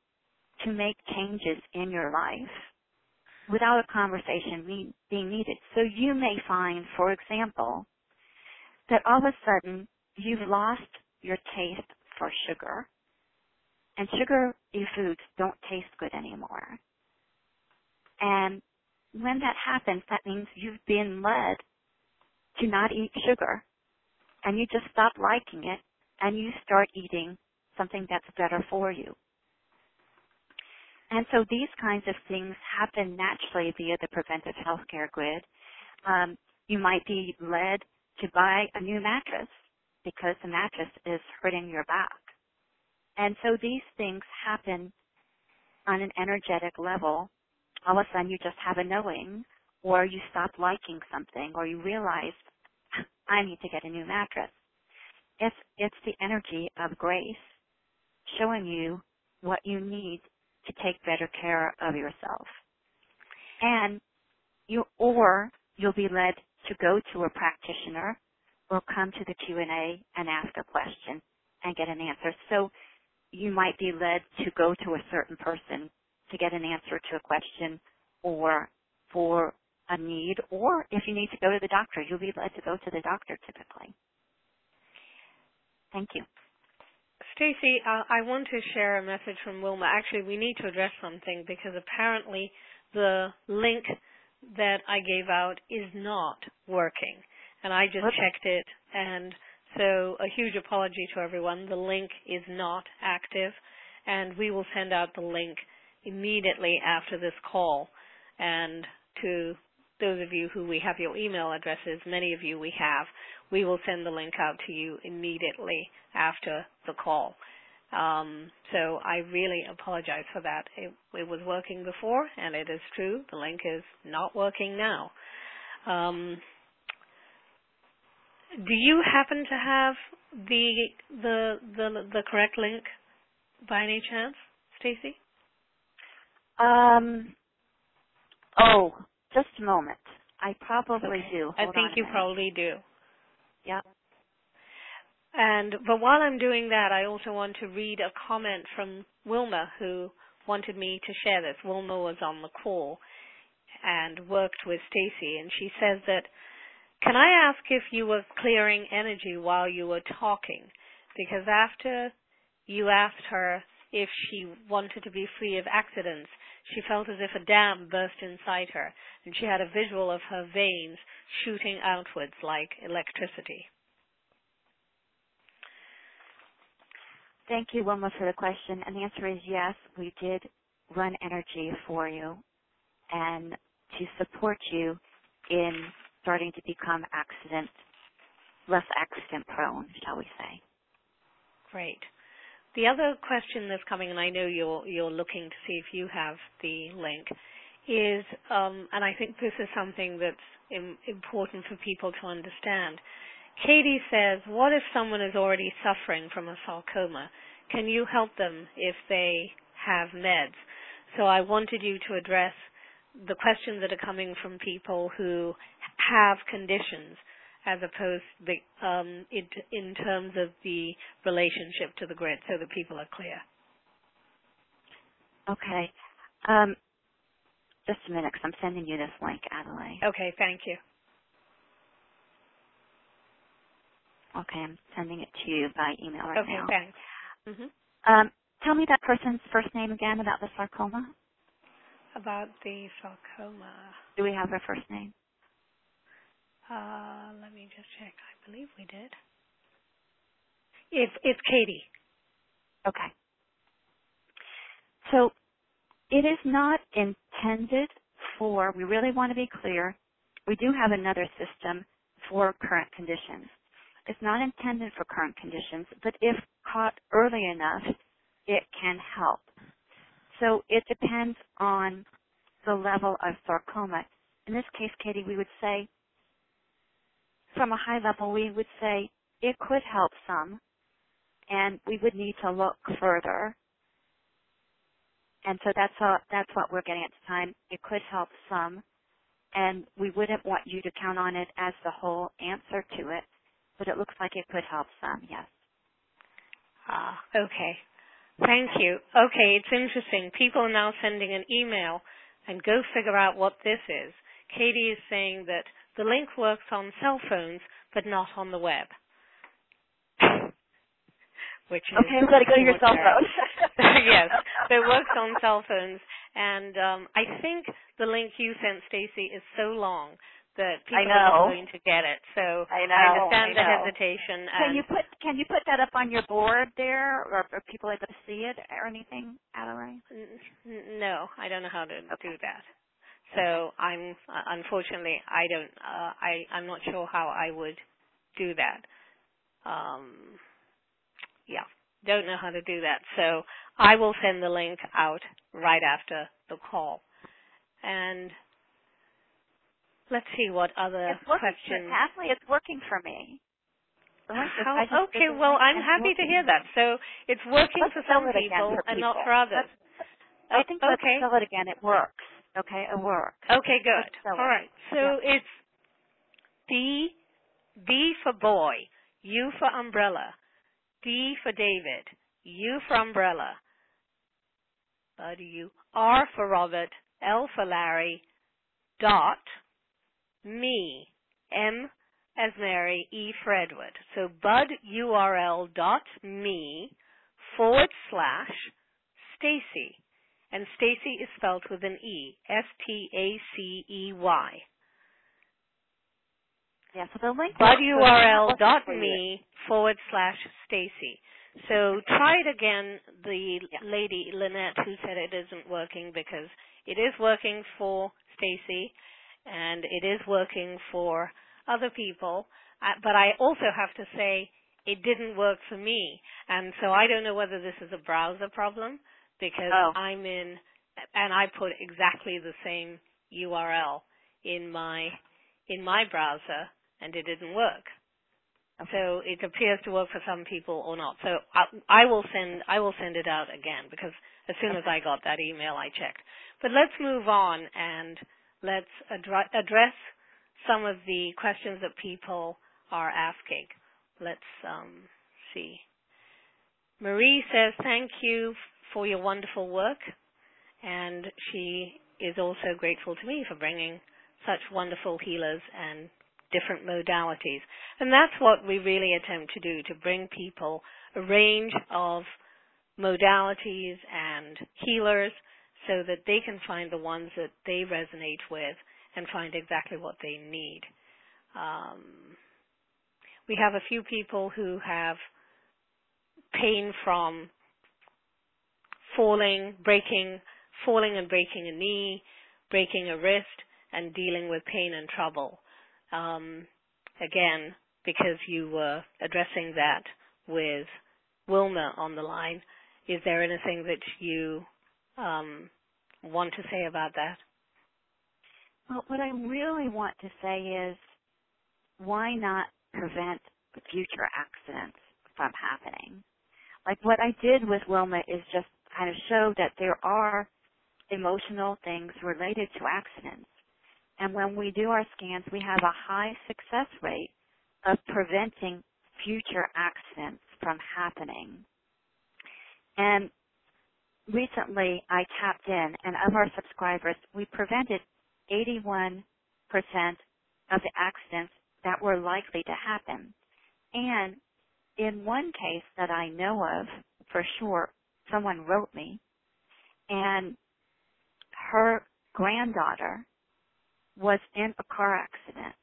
to make changes in your life without a conversation being needed. So you may find, for example, that all of a sudden you've lost your taste for sugar, and sugary foods don't taste good anymore. And when that happens, that means you've been led to not eat sugar, and you just stop liking it, and you start eating something that's better for you. And so these kinds of things happen naturally via the preventive healthcare grid. You might be led to buy a new mattress because the mattress is hurting your back. And so these things happen on an energetic level. All of a sudden you just have a knowing, or you stop liking something, or you realize, I need to get a new mattress. It's the energy of grace showing you what you need to take better care of yourself. And you'll be led to go to a practitioner or come to the Q&A and ask a question and get an answer. So you might be led to go to a certain person to get an answer to a question or for a need, or if you need to go to the doctor, you'll be led to go to the doctor typically. Thank you. Stacey, I want to share a message from Wilma. Actually, we need to address something because apparently the link that I gave out is not working. And I just checked it, and so a huge apology to everyone. The link is not active, and we will send out the link immediately after this call. And to those of you who we have your email addresses, many of you we have, we will send the link out to you immediately after the call. So I really apologize for that. It was working before, and it is true. The link is not working now. Do you happen to have the correct link by any chance, Stacey? Oh, just a moment. I probably do. I think you probably do. Yep. But while I'm doing that, I also want to read a comment from Wilma, who wanted me to share this. Wilma was on the call and worked with Stacey, and she says that, can I ask if you were clearing energy while you were talking? Because after you asked her if she wanted to be free of accidents, she felt as if a dam burst inside her, and she had a visual of her veins shooting outwards like electricity. Thank you, Wilma, for the question. And the answer is yes, we did run energy for you and to support you in starting to become less accident prone, shall we say. Great. The other question that's coming, and I know you're looking to see if you have the link, is, and I think this is something that's important for people to understand. Katie says, what if someone is already suffering from a sarcoma? Can you help them if they have meds? So I wanted you to address the questions that are coming from people who have conditions, as opposed in terms of the relationship to the grid, so that people are clear. Okay. Just a minute, because I'm sending you this link, Adoley. Okay, thank you. Okay, I'm sending it to you by email right now. Okay, thanks. Mm-hmm. Tell me that person's first name again about the sarcoma. About the sarcoma. Do we have their first name? Let me just check. I believe we did. It's Katie. Okay. So it is not intended for, we really want to be clear, we do have another system for current conditions. It's not intended for current conditions, but if caught early enough, it can help. So it depends on the level of sarcoma. In this case, Katie, we would say, from a high level, we would say it could help some. and we would need to look further. And so that's what we're getting at the time. It could help some, and we wouldn't want you to count on it as the whole answer to it, but it looks like it could help some, yes. Okay. Thank you. Okay, it's interesting. People are now sending an email, and go figure out what this is. Katie is saying that the link works on cell phones, but not on the web. Which is okay, I'm going to go to your cell phone. Yes, so it works on cell phones, and I think the link you sent, Stacey, is so long that people are not going to get it. So I understand the hesitation. Can you put that up on your board there, or are people able to see it or anything, Adoley? No, I don't know how to do that. So I'm unfortunately I'm not sure how I would do that. Yeah, don't know how to do that. So I will send the link out right after the call. And let's see what other questions. Kathleen, it's working for me. Okay, well, I'm happy to hear that. So it's working for some people and not for others. I think let's spell it again. It works. Okay, it works. Okay, good. All right. So it's B for boy, U for umbrella, D for David, U for umbrella, W, R for Robert, L for Larry, dot, me, M as Mary, E for Edward. So budurl.me/Stacey. And Stacey is spelled with an E, S-T-A-C-E-Y. Yeah, so the link budurl.me/Stacey. So try it again, the lady, Lynette, who said it isn't working, because it is working for Stacey and it is working for other people. But I also have to say it didn't work for me. And so I don't know whether this is a browser problem, because I'm in, and I put exactly the same URL in my browser, and it didn't work. Okay. So it appears to work for some people or not. So I will send it out again, because as soon as I got that email, I checked. But let's move on and let's address some of the questions that people are asking. Let's see. Marie says, thank you for your wonderful work, and she is also grateful to me for bringing such wonderful healers and different modalities. And that's what we really attempt to do, to bring people a range of modalities and healers so that they can find the ones that they resonate with and find exactly what they need. We have a few people who have pain from falling and breaking a knee, breaking a wrist, and dealing with pain and trouble. Again, because you were addressing that with Wilma on the line, is there anything that you want to say about that? Well, what I really want to say is, why not prevent future accidents from happening? Like what I did with Wilma is just kind of show that there are emotional things related to accidents. And when we do our scans, we have a high success rate of preventing future accidents from happening. And recently I tapped in, and of our subscribers, we prevented 81% of the accidents that were likely to happen. And in one case that I know of, for sure, someone wrote me, and her granddaughter was in a car accident,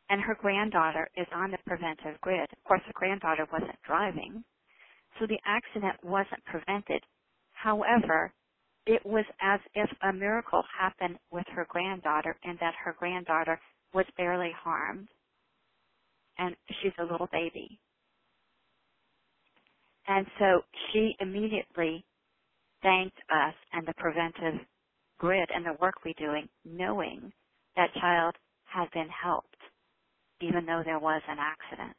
and her granddaughter is on the preventive grid. Of course, the granddaughter wasn't driving, so the accident wasn't prevented. However, it was as if a miracle happened with her granddaughter, and that her granddaughter was barely harmed, and she's a little baby. And so she immediately thanked us and the preventive grid and the work we're doing, knowing that child had been helped, even though there was an accident.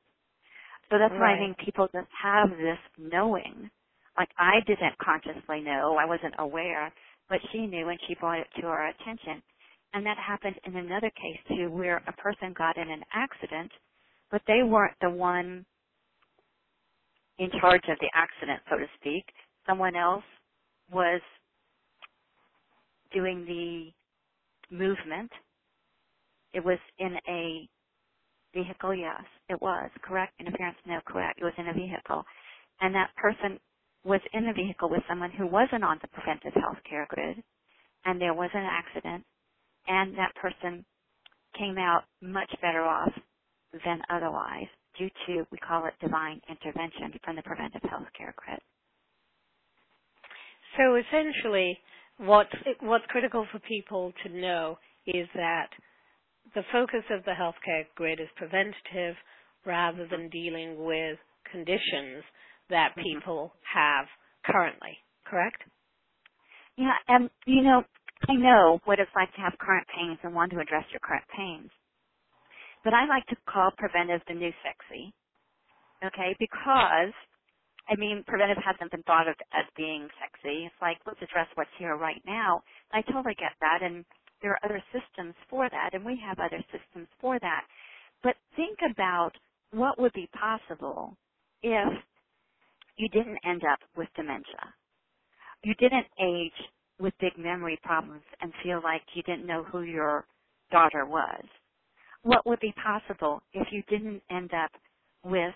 So that's why I Right. think people just have this knowing. Like I didn't consciously know, I wasn't aware, but she knew and she brought it to our attention. And that happened in another case too, where a person got in an accident, but they weren't the one in charge of the accident, so to speak. Someone else was doing the movement. It was in a vehicle, yes, it was. Correct? Interference, no, correct. It was in a vehicle. And that person was in the vehicle with someone who wasn't on the preventive health care grid, and there was an accident, and that person came out much better off than otherwise due to, we call it divine intervention from the preventive health care grid. So essentially, what's critical for people to know is that the focus of the healthcare grid is preventative rather than dealing with conditions that people have currently, correct? Yeah, and I know what it's like to have current pains and want to address your current pains. But I like to call preventive the new sexy, okay? Because, preventive hasn't been thought of as being sexy. It's like, let's address what's here right now. I totally get that, and there are other systems for that, and we have other systems for that. But think about what would be possible if you didn't end up with dementia. You didn't age with big memory problems and feel like you didn't know who your daughter was. What would be possible if you didn't end up with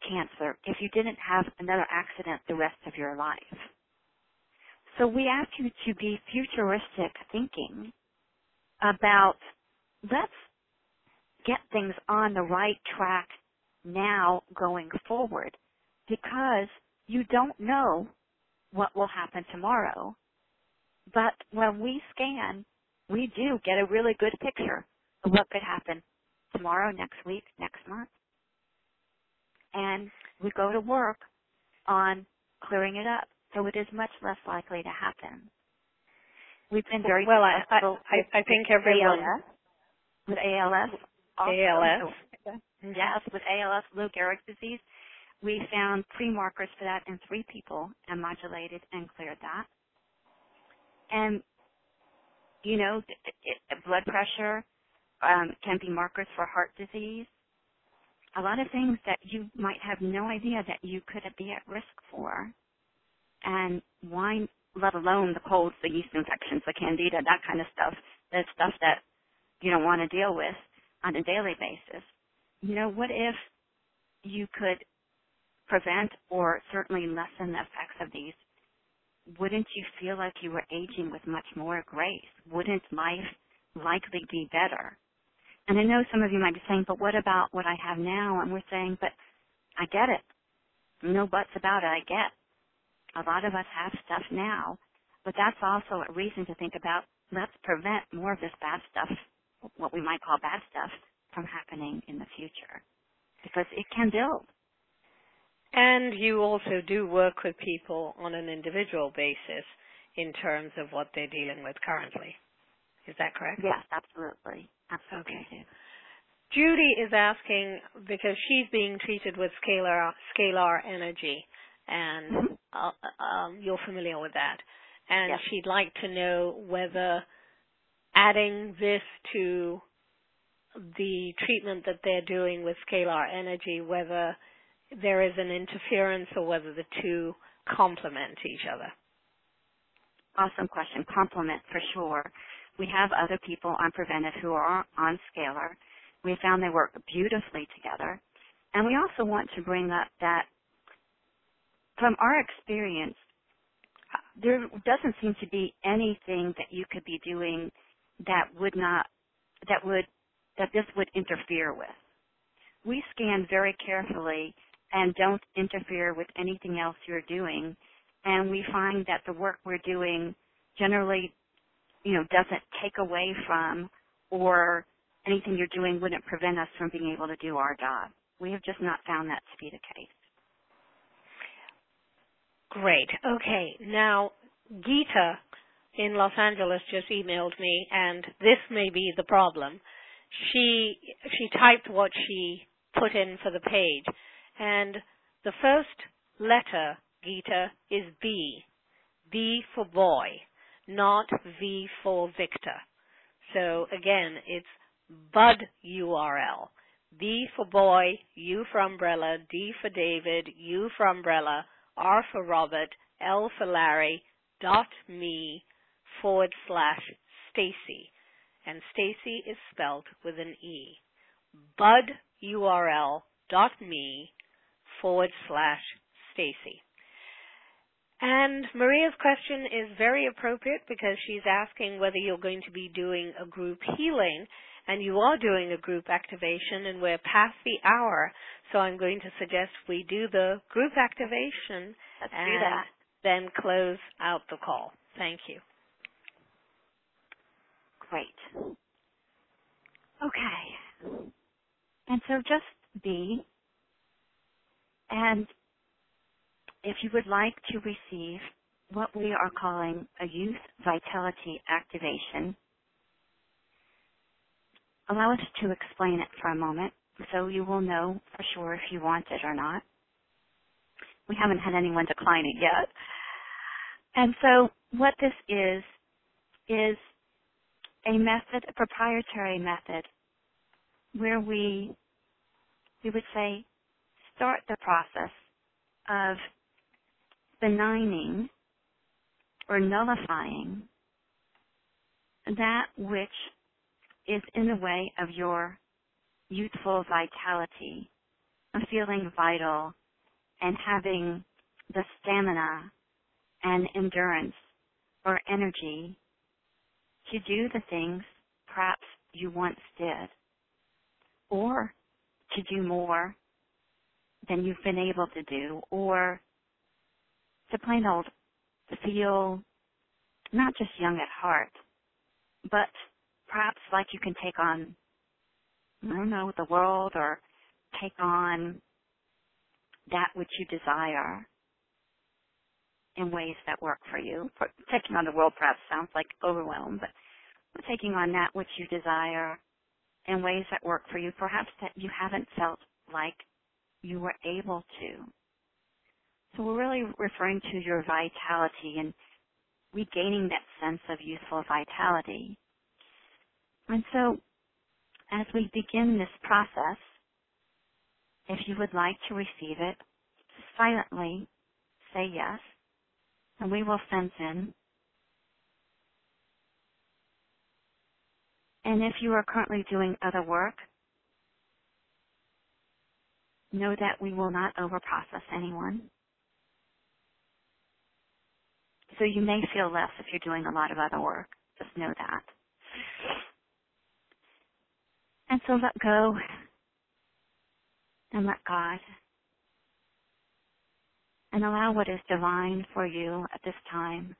cancer, if you didn't have another accident the rest of your life? So we ask you to be futuristic thinking about, let's get things on the right track now going forward, because you don't know what will happen tomorrow. But when we scan, we do get a really good picture of what could happen tomorrow, next week, next month. And we go to work on clearing it up, so it is much less likely to happen. We've been very successful. I think everyone with ALS. Also. ALS. Yes, with ALS, Lou Gehrig's disease, we found pre-markers for that in 3 people and modulated and cleared that. And, blood pressure can be markers for heart disease. A lot of things that you might have no idea that you could be at risk for. And why, let alone the colds, the yeast infections, the candida, that kind of stuff, the stuff that you don't want to deal with on a daily basis. What if you could prevent or certainly lessen the effects of these? Wouldn't you feel like you were aging with much more grace? Wouldn't life likely be better? And I know some of you might be saying, but what about what I have now? And we're saying, but I get it. No buts about it, I get. A lot of us have stuff now, but that's also a reason to think about, let's prevent more of this bad stuff, what we might call bad stuff, from happening in the future, because it can build. And you also do work with people on an individual basis in terms of what they're dealing with currently. Is that correct? Yes, absolutely. Absolutely. Okay. Judy is asking, because she's being treated with scalar energy, and you're familiar with that, and yes. She'd like to know whether adding this to the treatment that they're doing with scalar energy, whether there is an interference or whether the two complement each other. Awesome question. Complement for sure. We have other people on preventive who are on scalar. We found they work beautifully together. And we also want to bring up that from our experience, there doesn't seem to be anything that you could be doing that this would interfere with. We scan very carefully and don't interfere with anything else you're doing. And we find that the work we're doing generally, doesn't take away from, or anything you're doing wouldn't prevent us from being able to do our job. We have just not found that to be the case. Great. Okay. Now, Geeta in Los Angeles just emailed me, and this may be the problem. She typed what she put in for the page, And the first letter, Gita, is B. B for boy, not V for Victor. So again, it's Bud URL. B for boy, U for umbrella, D for David, U for umbrella, R for Robert, L for Larry, .me /Stacey. And Stacey is spelled with an E. Bud URL .me /Stacey. And Maria's question is very appropriate because she's asking whether you're going to be doing a group healing, and you are doing a group activation, and we're past the hour, so I'm going to suggest we do the group activation. Let's and do that. Then close out the call. Thank you. Great. Okay. And so just be, and if you would like to receive what we are calling a youth vitality activation, allow us to explain it for a moment so you will know for sure if you want it or not. We haven't had anyone decline it yet. And so what this is a method, a proprietary method, where we would say start the process of benigning or nullifying that which is in the way of your youthful vitality, of feeling vital and having the stamina and endurance or energy to do the things perhaps you once did, or to do more than you've been able to do, or to plain old feel not just young at heart, but perhaps like you can take on, I don't know, the world, or take on that which you desire in ways that work for you. Taking on the world perhaps sounds like overwhelm, but taking on that which you desire in ways that work for you, perhaps that you haven't felt like you were able to. So we're really referring to your vitality and regaining that sense of youthful vitality. And so as we begin this process, if you would like to receive it, silently say yes, and we will sense in. And if you are currently doing other work, know that we will not overprocess anyone. So you may feel less if you're doing a lot of other work. Just know that. And so let go and let God, and allow what is divine for you at this time.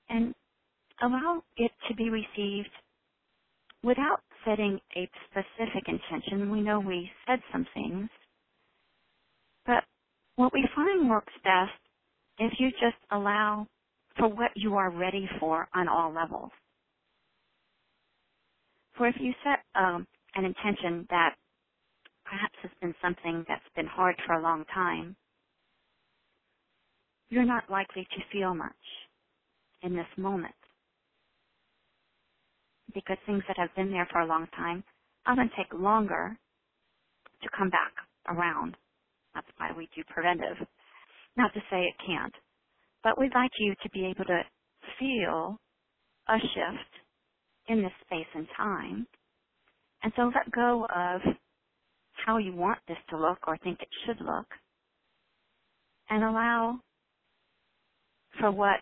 And allow it to be received without setting a specific intention. We know we said some things, but what we find works best if you just allow for what you are ready for on all levels. For if you set an intention that perhaps has been something that's been hard for a long time, you're not likely to feel much in this moment, because things that have been there for a long time often take longer to come back around. That's why we do preventive. Not to say it can't, but we'd like you to be able to feel a shift in this space and time. And so let go of how you want this to look or think it should look, and allow for what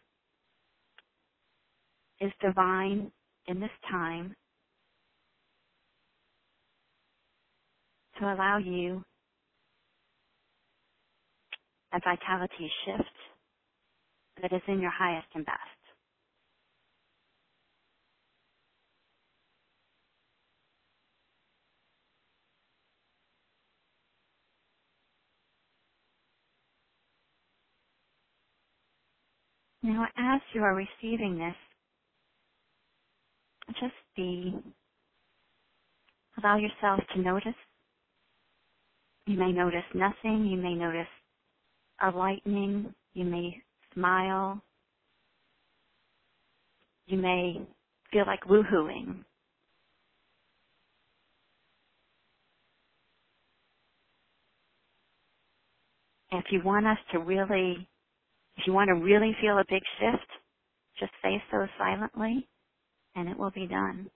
is divine in this time to allow you a vitality shift that is in your highest and best. Now, as you are receiving this, just be allow yourself to notice. You may notice nothing. You may notice a lightening. You may smile. You may feel like woohooing. If you want to really feel a big shift, just say so silently, and it will be done.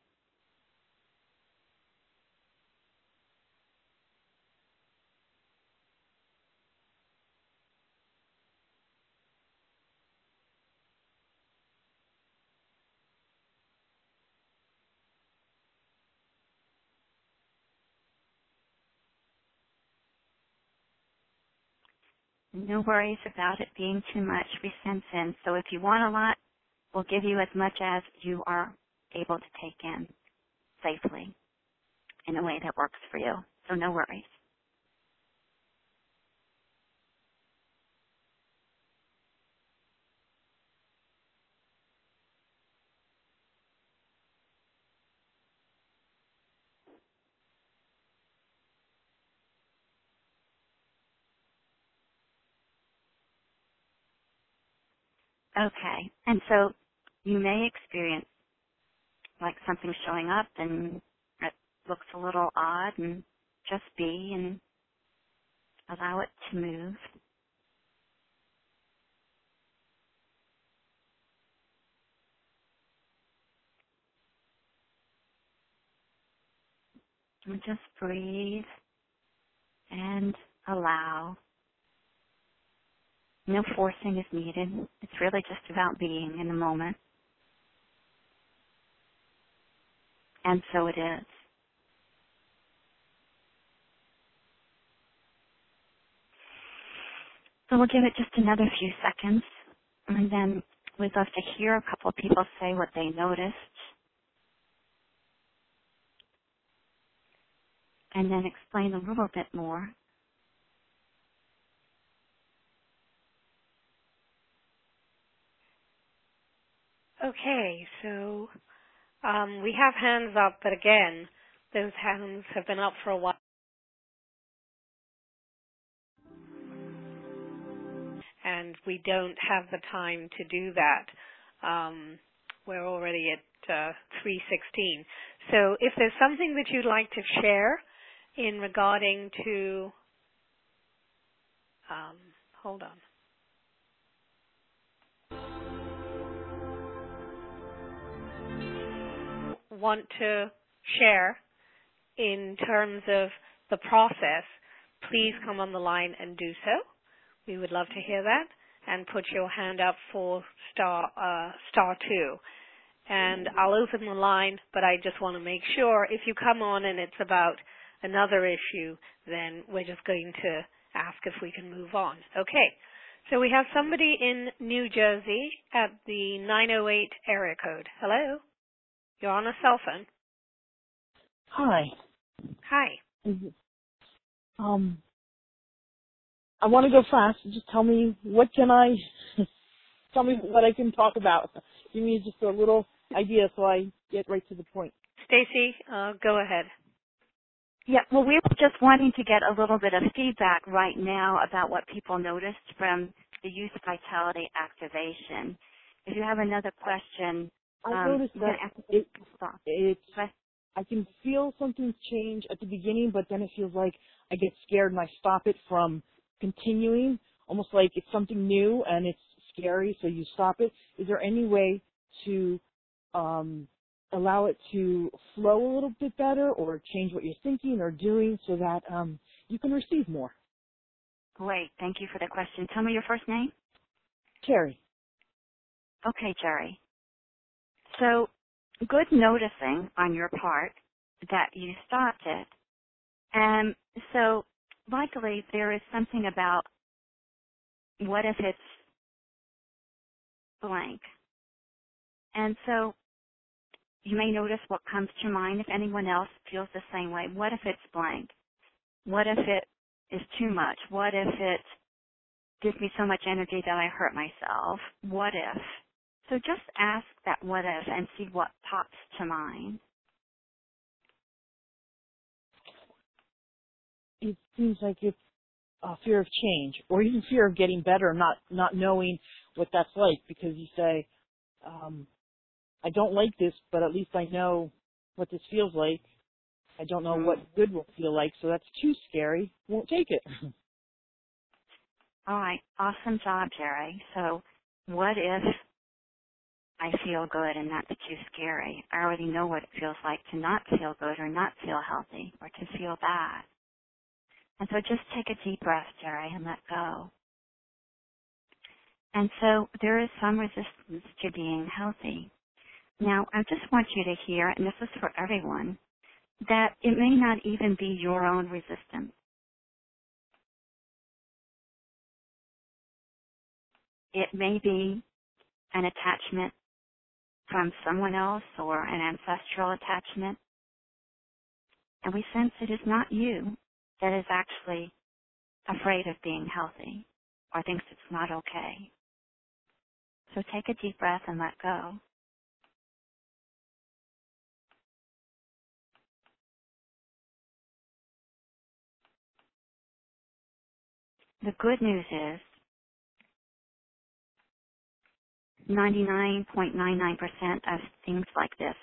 No worries about it being too much. We sense in. So if you want a lot, we'll give you as much as you are able to take in safely in a way that works for you. So no worries. Okay. And so you may experience like something showing up and it looks a little odd, and just be and allow it to move. And just breathe and allow. No forcing is needed. It's really just about being in the moment. And so it is. So we'll give it just another few seconds, and then we'd love to hear a couple of people say what they noticed, and then explain a little bit more. Okay, so we have hands up, but again, those hands have been up for a while. And we don't have the time to do that. We're already at 3:16. So if there's something that you'd like to share in regarding to, hold on. Want to share in terms of the process, please come on the line and do so. We would love to hear that, and put your hand up for star 2. And I'll open the line, but I just want to make sure if you come on and it's about another issue, then we're just going to ask if we can move on. Okay, so we have somebody in New Jersey at the 908 area code. Hello? You're on a cell phone. Hi. Hi. I want to go fast. Just tell me tell me what I can talk about. Give me just a little idea so I get right to the point. Stacey, go ahead. Yeah, well, we were just wanting to get a little bit of feedback right now about what people noticed from the youth vitality activation. If you have another question, I noticed that I can feel something change at the beginning, but then it feels like I get scared and I stop it from continuing, almost like it's something new and it's scary, so you stop it. Is there any way to allow it to flow a little bit better, or change what you're thinking or doing so that you can receive more? Great. Thank you for the question. Tell me your first name. Terry. Okay, Jerry. So good noticing on your part that you stopped it. And so likely there is something about what if it's blank. And so you may notice what comes to mind if anyone else feels the same way. What if it's blank? What if it is too much? What if it gives me so much energy that I hurt myself? What if? So just ask that what if and see what pops to mind. it seems like it's fear of change, or even fear of getting better, not knowing what that's like, because you say, I don't like this, but at least I know what this feels like. I don't know what good will feel like, so that's too scary. Won't take it. All right. Awesome job, Jerry. So what if I feel good and that's too scary? I already know what it feels like to not feel good or not feel healthy or to feel bad. And so just take a deep breath, Jerry, and let go. And so there is some resistance to being healthy. Now, I just want you to hear, and this is for everyone, that it may not even be your own resistance. It may be an attachment from someone else or an ancestral attachment. And we sense it is not you that is actually afraid of being healthy or thinks it's not okay. So take a deep breath and let go. The good news is 99.99% of things like this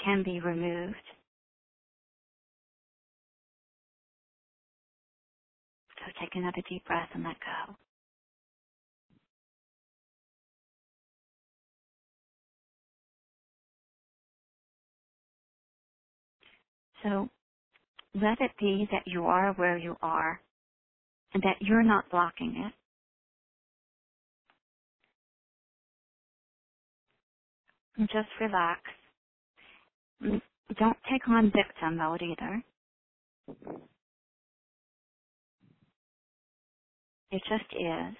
can be removed. So take another deep breath and let go. So let it be that you are where you are and that you're not blocking it. And just relax. Don't take on victim mode either. It just is.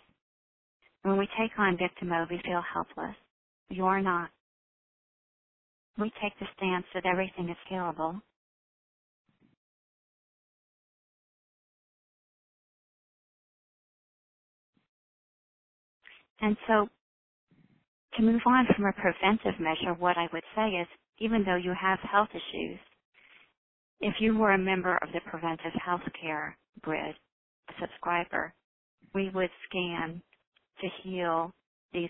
When we take on victim mode, we feel helpless. You're not. We take the stance that everything is healable. And so to move on from a preventive measure, what I would say is, even though you have health issues, if you were a member of the preventive health care grid, a subscriber, we would scan to heal these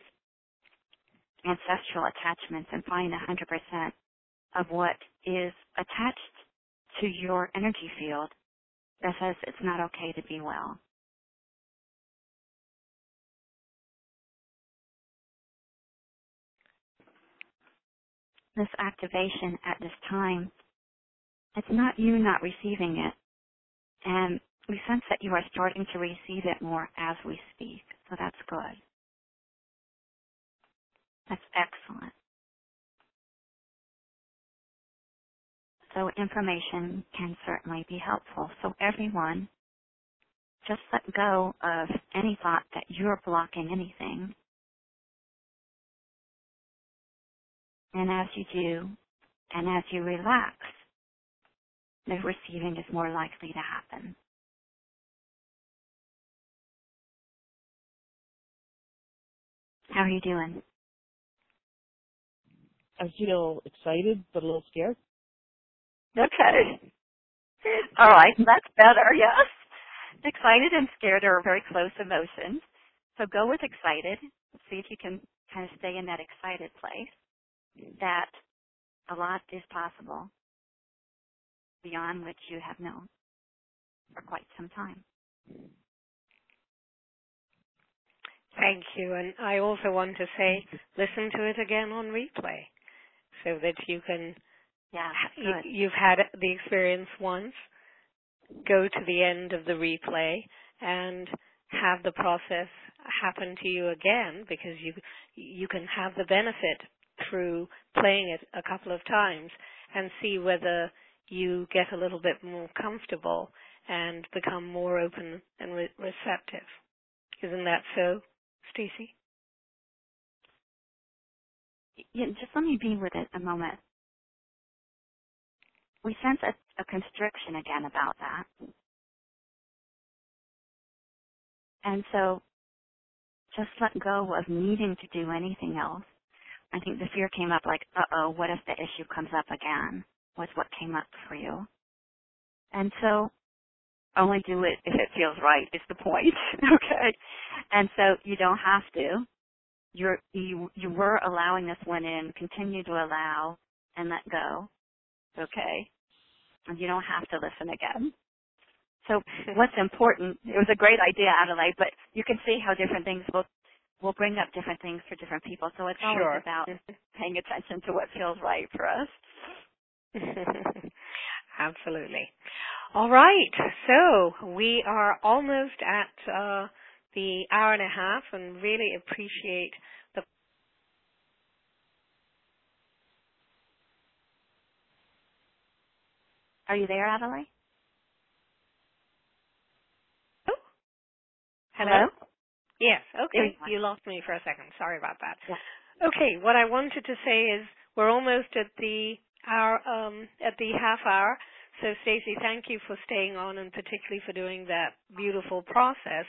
ancestral attachments and find 100% of what is attached to your energy field that says it's not okay to be well. This activation at this time, it's not you not receiving it, and we sense that you are starting to receive it more as we speak, so that's good. That's excellent. So information can certainly be helpful. So everyone, just let go of any thought that you're blocking anything. And as you do, and as you relax, the receiving is more likely to happen. How are you doing? I feel excited, but a little scared. Okay. All right, that's better, yes. Excited and scared are very close emotions. So go with excited. See if you can kind of stay in that excited place, that a lot is possible beyond which you have known for quite some time. Thank you. And I also want to say, listen to it again on replay so that you can, you've had the experience once, go to the end of the replay and have the process happen to you again, because you can have the benefit through playing it a couple of times and see whether you get a little bit more comfortable and become more open and receptive. Isn't that so, Stacey? Yeah, just let me be with it a moment. We sense a constriction again about that. And so just let go of needing to do anything else. I think the fear came up like, uh-oh, what if the issue comes up again? Was what came up for you. And so only do it if it feels right is the point. Okay. And so you don't have to. You were allowing this one in, continue to allow and let go. Okay. And you don't have to listen again. So what's important, it was a great idea, Adoley, but you can see how different things will bring up different things for different people. So it's always about paying attention to what feels right for us. Absolutely. All right. So we are almost at the hour and a half, and really appreciate the. Are you there, Adoley? Hello? Yes. Okay. You lost me for a second. Sorry about that. Yeah. Okay. What I wanted to say is we're almost at the hour, at the half hour. So, Stacey, thank you for staying on, and particularly for doing that beautiful process.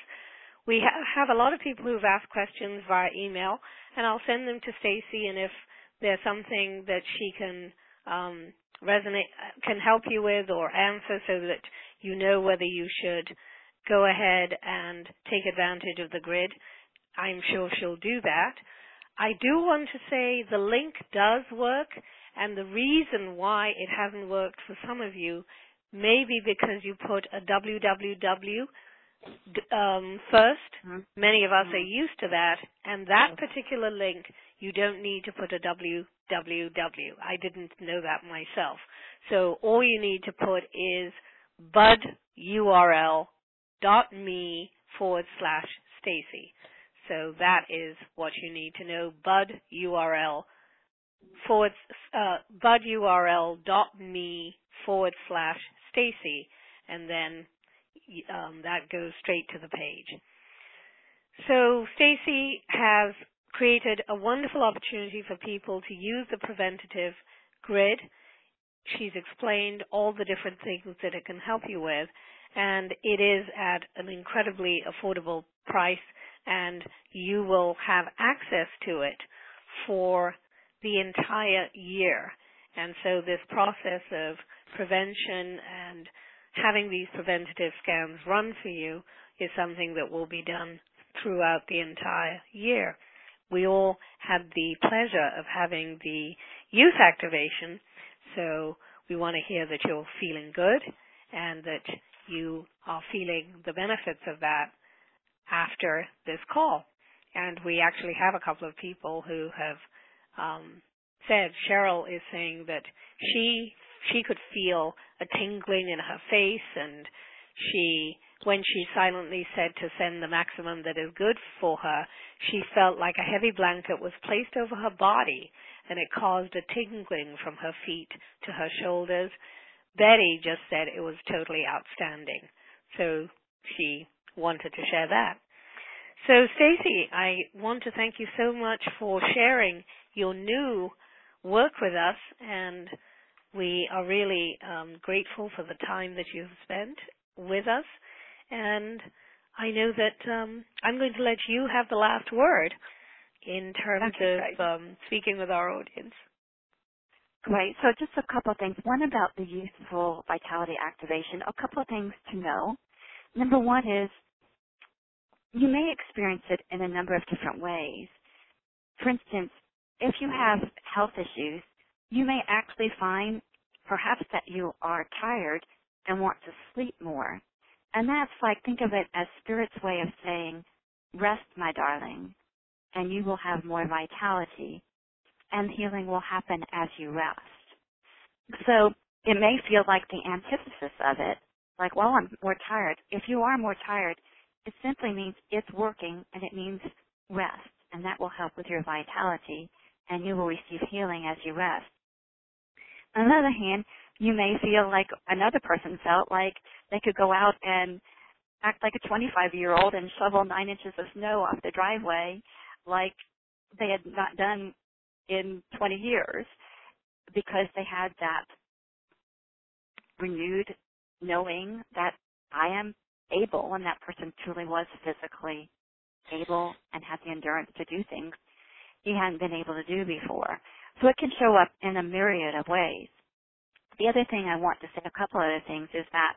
We have a lot of people who've asked questions via email, and I'll send them to Stacey. And if there's something that she can can help you with or answer, so that you know whether you should go ahead and take advantage of the grid, I'm sure she'll do that. I do want to say the link does work, and the reason why it hasn't worked for some of you may be because you put a www first. Mm-hmm. Many of us are used to that, and that particular link, you don't need to put a www. I didn't know that myself. So all you need to put is budurl.me/Stacey. So that is what you need to know, budurl.me/Stacey, and then that goes straight to the page. So Stacey has created a wonderful opportunity for people to use the preventative grid. She's explained all the different things that it can help you with, and it is at an incredibly affordable price, and you will have access to it for the entire year. And so this process of prevention and having these preventative scans run for you is something that will be done throughout the entire year. We all had the pleasure of having the youth activation, so we want to hear that you're feeling good and that you are feeling the benefits of that after this call. And we actually have a couple of people who have said, Cheryl is saying that she could feel a tingling in her face, and when she silently said to send the maximum that is good for her, she felt like a heavy blanket was placed over her body, and it caused a tingling from her feet to her shoulders. Betty just said it was totally outstanding. So she wanted to share that. So Stacey, I want to thank you so much for sharing your new work with us, and we are really grateful for the time that you've spent with us. And I know that I'm going to let you have the last word in terms of speaking with our audience. Great. So just a couple of things. One about the youthful vitality activation. A couple of things to know. Number one is you may experience it in a number of different ways. For instance, if you have health issues, you may actually find perhaps that you are tired and want to sleep more. And that's like, think of it as Spirit's way of saying, rest, my darling, and you will have more vitality, and healing will happen as you rest. So it may feel like the antithesis of it, like, well, I'm more tired. If you are more tired, it simply means it's working, and it means rest, and that will help with your vitality, and you will receive healing as you rest. On the other hand, you may feel like another person felt, like they could go out and act like a 25-year-old and shovel 9 inches of snow off the driveway like they had not done in 20 years because they had that renewed knowing that I am able, and that person truly was physically able and had the endurance to do things he hadn't been able to do before. So it can show up in a myriad of ways. The other thing I want to say, a couple other things, is that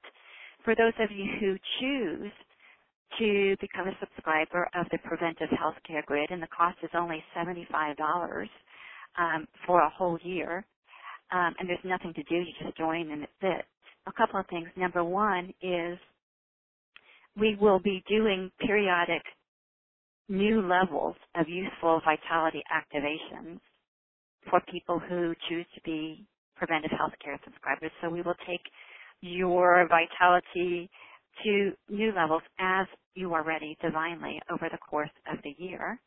for those of you who choose to become a subscriber of the Preventive Healthcare Grid, and the cost is only $75 for a whole year, and there's nothing to do. You just join and it's it. A couple of things. Number one is we will be doing periodic new levels of useful vitality activations for people who choose to be preventive healthcare subscribers. So we will take your vitality to new levels as you are ready divinely over the course of the year.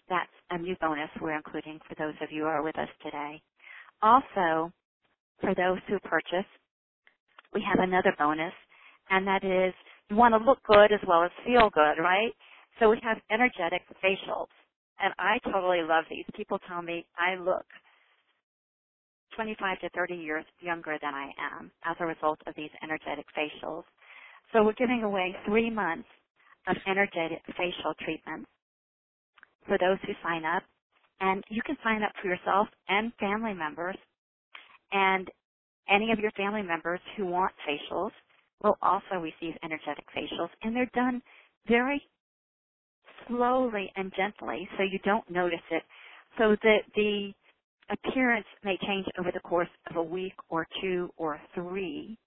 That's a new bonus we're including for those of you who are with us today. Also, for those who purchase, we have another bonus, and that is you want to look good as well as feel good, right? So we have energetic facials, and I totally love these. People tell me I look 25 to 30 years younger than I am as a result of these energetic facials. So we're giving away 3 months of energetic facial treatments for those who sign up. And you can sign up for yourself and family members. And any of your family members who want facials will also receive energetic facials. And they're done very slowly and gently so you don't notice it, so that the appearance may change over the course of a week or 2 or 3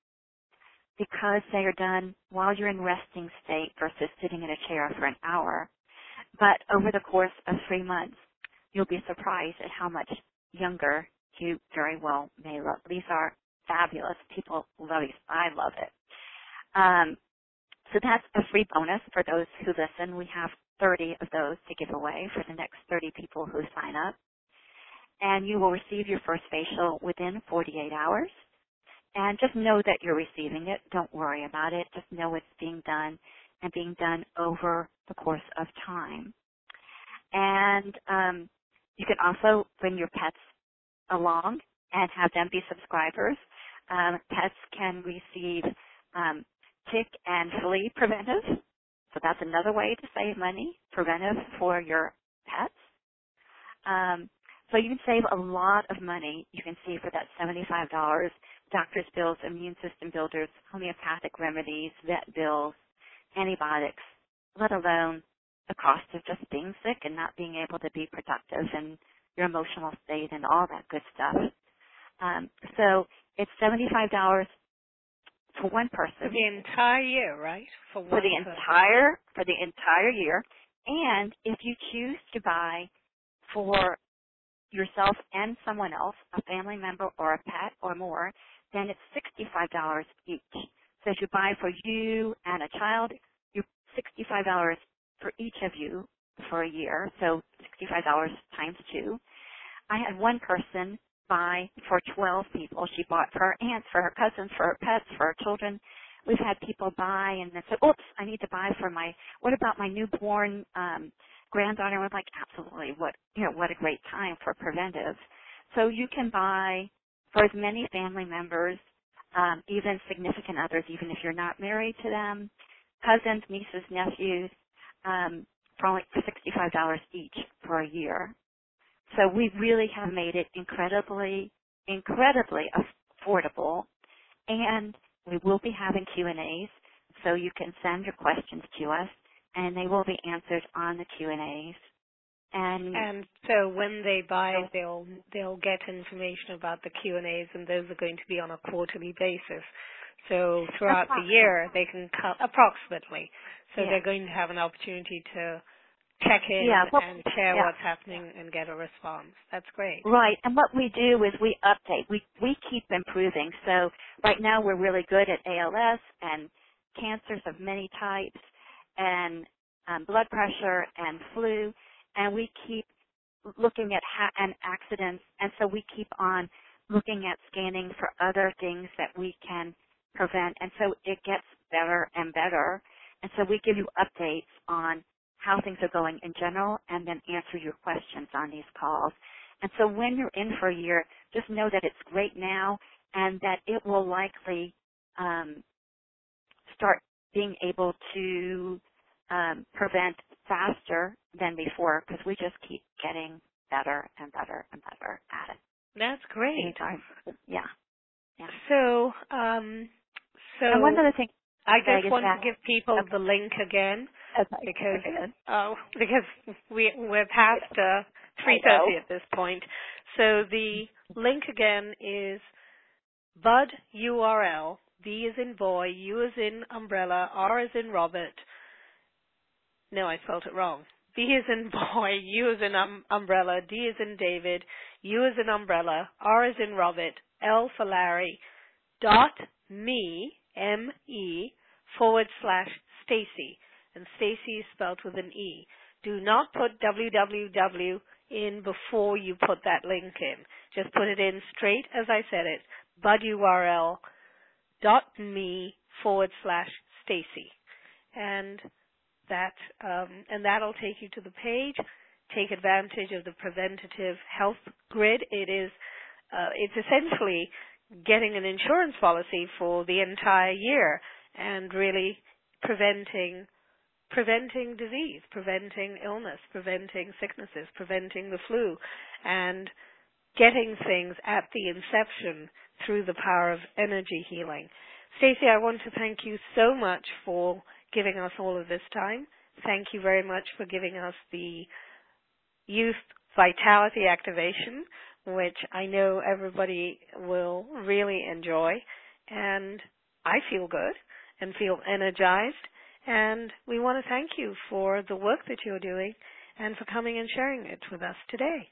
because they are done while you're in resting state versus sitting in a chair for an hour. But over the course of 3 months, you'll be surprised at how much younger you very well may look. These are fabulous. People love these. I love it. So that's a free bonus for those who listen. We have 30 of those to give away for the next 30 people who sign up. And you will receive your first facial within 48 hours. And just know that you're receiving it. Don't worry about it. Just know it's being done and being done over the course of time. And you can also bring your pets along and have them be subscribers. Pets can receive tick and flea preventive. So that's another way to save money, preventive for your pets. So you can save a lot of money. You can see for that $75, doctor's bills, immune system builders, homeopathic remedies, vet bills, antibiotics, let alone the cost of just being sick and not being able to be productive and your emotional state and all that good stuff. So it's $75 for one person. For the entire year, right? For the entire year. And if you choose to buy for yourself and someone else, a family member or a pet or more, then it's $65 each. So if you buy for you and a child, you're $65 for each of you for a year, so $65 times 2. I had one person buy for 12 people. She bought for her aunts, for her cousins, for her pets, for her children. We've had people buy and then say, oops, I need to buy for what about my newborn granddaughter? And we're like, absolutely, what a great time for preventive. So you can buy for as many family members, even significant others, even if you're not married to them, cousins, nieces, nephews, for only $65 each for a year. So we really have made it incredibly, incredibly affordable. And we will be having Q&As, so you can send your questions to us, and they will be answered on the Q&As. And so when they buy, they'll get information about the Q&As, and those are going to be on a quarterly basis. So throughout the year, they can approximately. So they're going to have an opportunity to check in and share what's happening and get a response. That's great. Right. And what we do is we update. We keep improving. So right now we're really good at ALS and cancers of many types and blood pressure and flu. And we keep looking at and accidents. And so we keep on looking at scanning for other things that we can prevent. And so it gets better and better. And so we give you updates on how things are going in general and then answer your questions on these calls. And so when you're in for a year, just know that it's great now and that it will likely start being able to prevent faster than before because we just keep getting better and better and better at it. That's great. Yeah. So, and one other thing. I Greg, just want to give people the link again because we're past 3:30 at this point. So the link again is Bud URL. B is in boy, U is in umbrella, R is in Robert. No, I spelled it wrong. B is in boy, U is in umbrella, D is in David, U is in umbrella, R is in Robert, L for Larry, .me, M-E, /Stacey. And Stacey is spelled with an E. Do not put www in before you put that link in. Just put it in straight as I said it, budurl.me /Stacey. And that'll take you to the page. Take advantage of the preventative health grid. It's essentially getting an insurance policy for the entire year and really preventing disease, preventing illness, preventing sicknesses, preventing the flu, and getting things at the inception through the power of energy healing. Stacey, I want to thank you so much for giving us all of this time. Thank you very much for giving us the Youth Vitality Activation, which I know everybody will really enjoy. And I feel good and feel energized. And we want to thank you for the work that you're doing and for coming and sharing it with us today.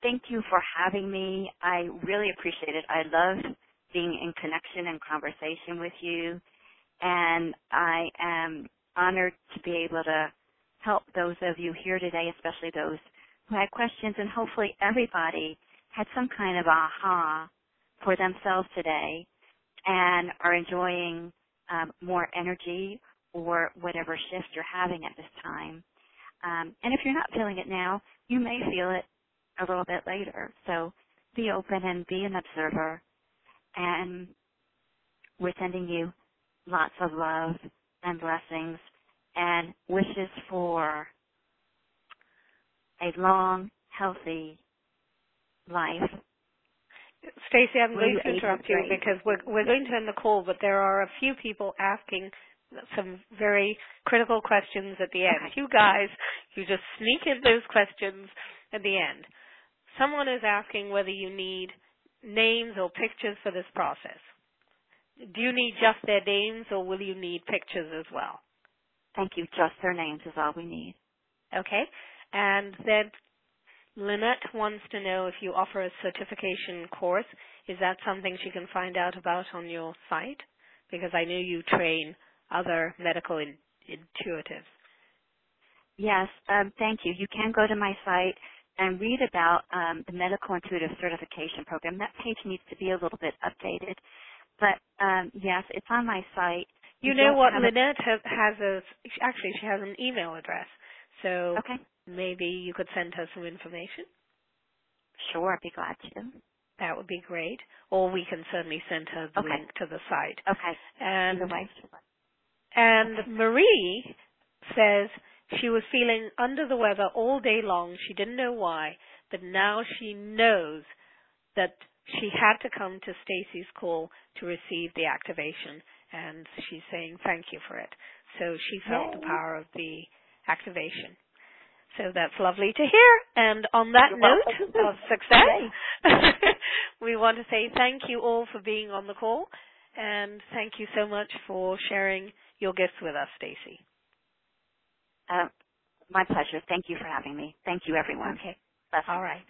Thank you for having me. I really appreciate it. I love being in connection and conversation with you. And I am honored to be able to help those of you here today, especially those who had questions, and hopefully everybody had some kind of aha for themselves today and are enjoying more energy or whatever shift you're having at this time. And if you're not feeling it now, you may feel it a little bit later. So be open and be an observer. And we're sending you lots of love and blessings and wishes for a long, healthy life. Stacey, I'm going to interrupt you because we're going to end the call, but there are a few people asking some very critical questions at the end. Okay. You guys, you just sneak in those questions at the end. Someone is asking whether you need names or pictures for this process. Do you need just their names, or will you need pictures as well? Thank you. Just their names is all we need. Okay. And then Lynette wants to know if you offer a certification course. Is that something she can find out about on your site? Because I know you train other medical intuitives. Yes, thank you. You can go to my site and read about the Medical Intuitive Certification Program. That page needs to be a little bit updated. But, yes, it's on my site. You know what? Lynette actually, she has an email address. So okay. Maybe you could send her some information. Sure, I'd be glad to. That would be great. Or we can certainly send her the link to the site. Okay. And, either way. And Marie says she was feeling under the weather all day long. She didn't know why, but now she knows that she had to come to Stacey's call to receive the activation, and she's saying thank you for it. So she felt the power of the activation. So that's lovely to hear. And on that note of success, we want to say thank you all for being on the call, and thank you so much for sharing your gifts with us, Stacey. My pleasure. Thank you for having me. Thank you, everyone. Okay. Bless you. All right.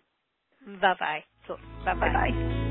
Bye-bye. So, bye-bye. Bye-bye.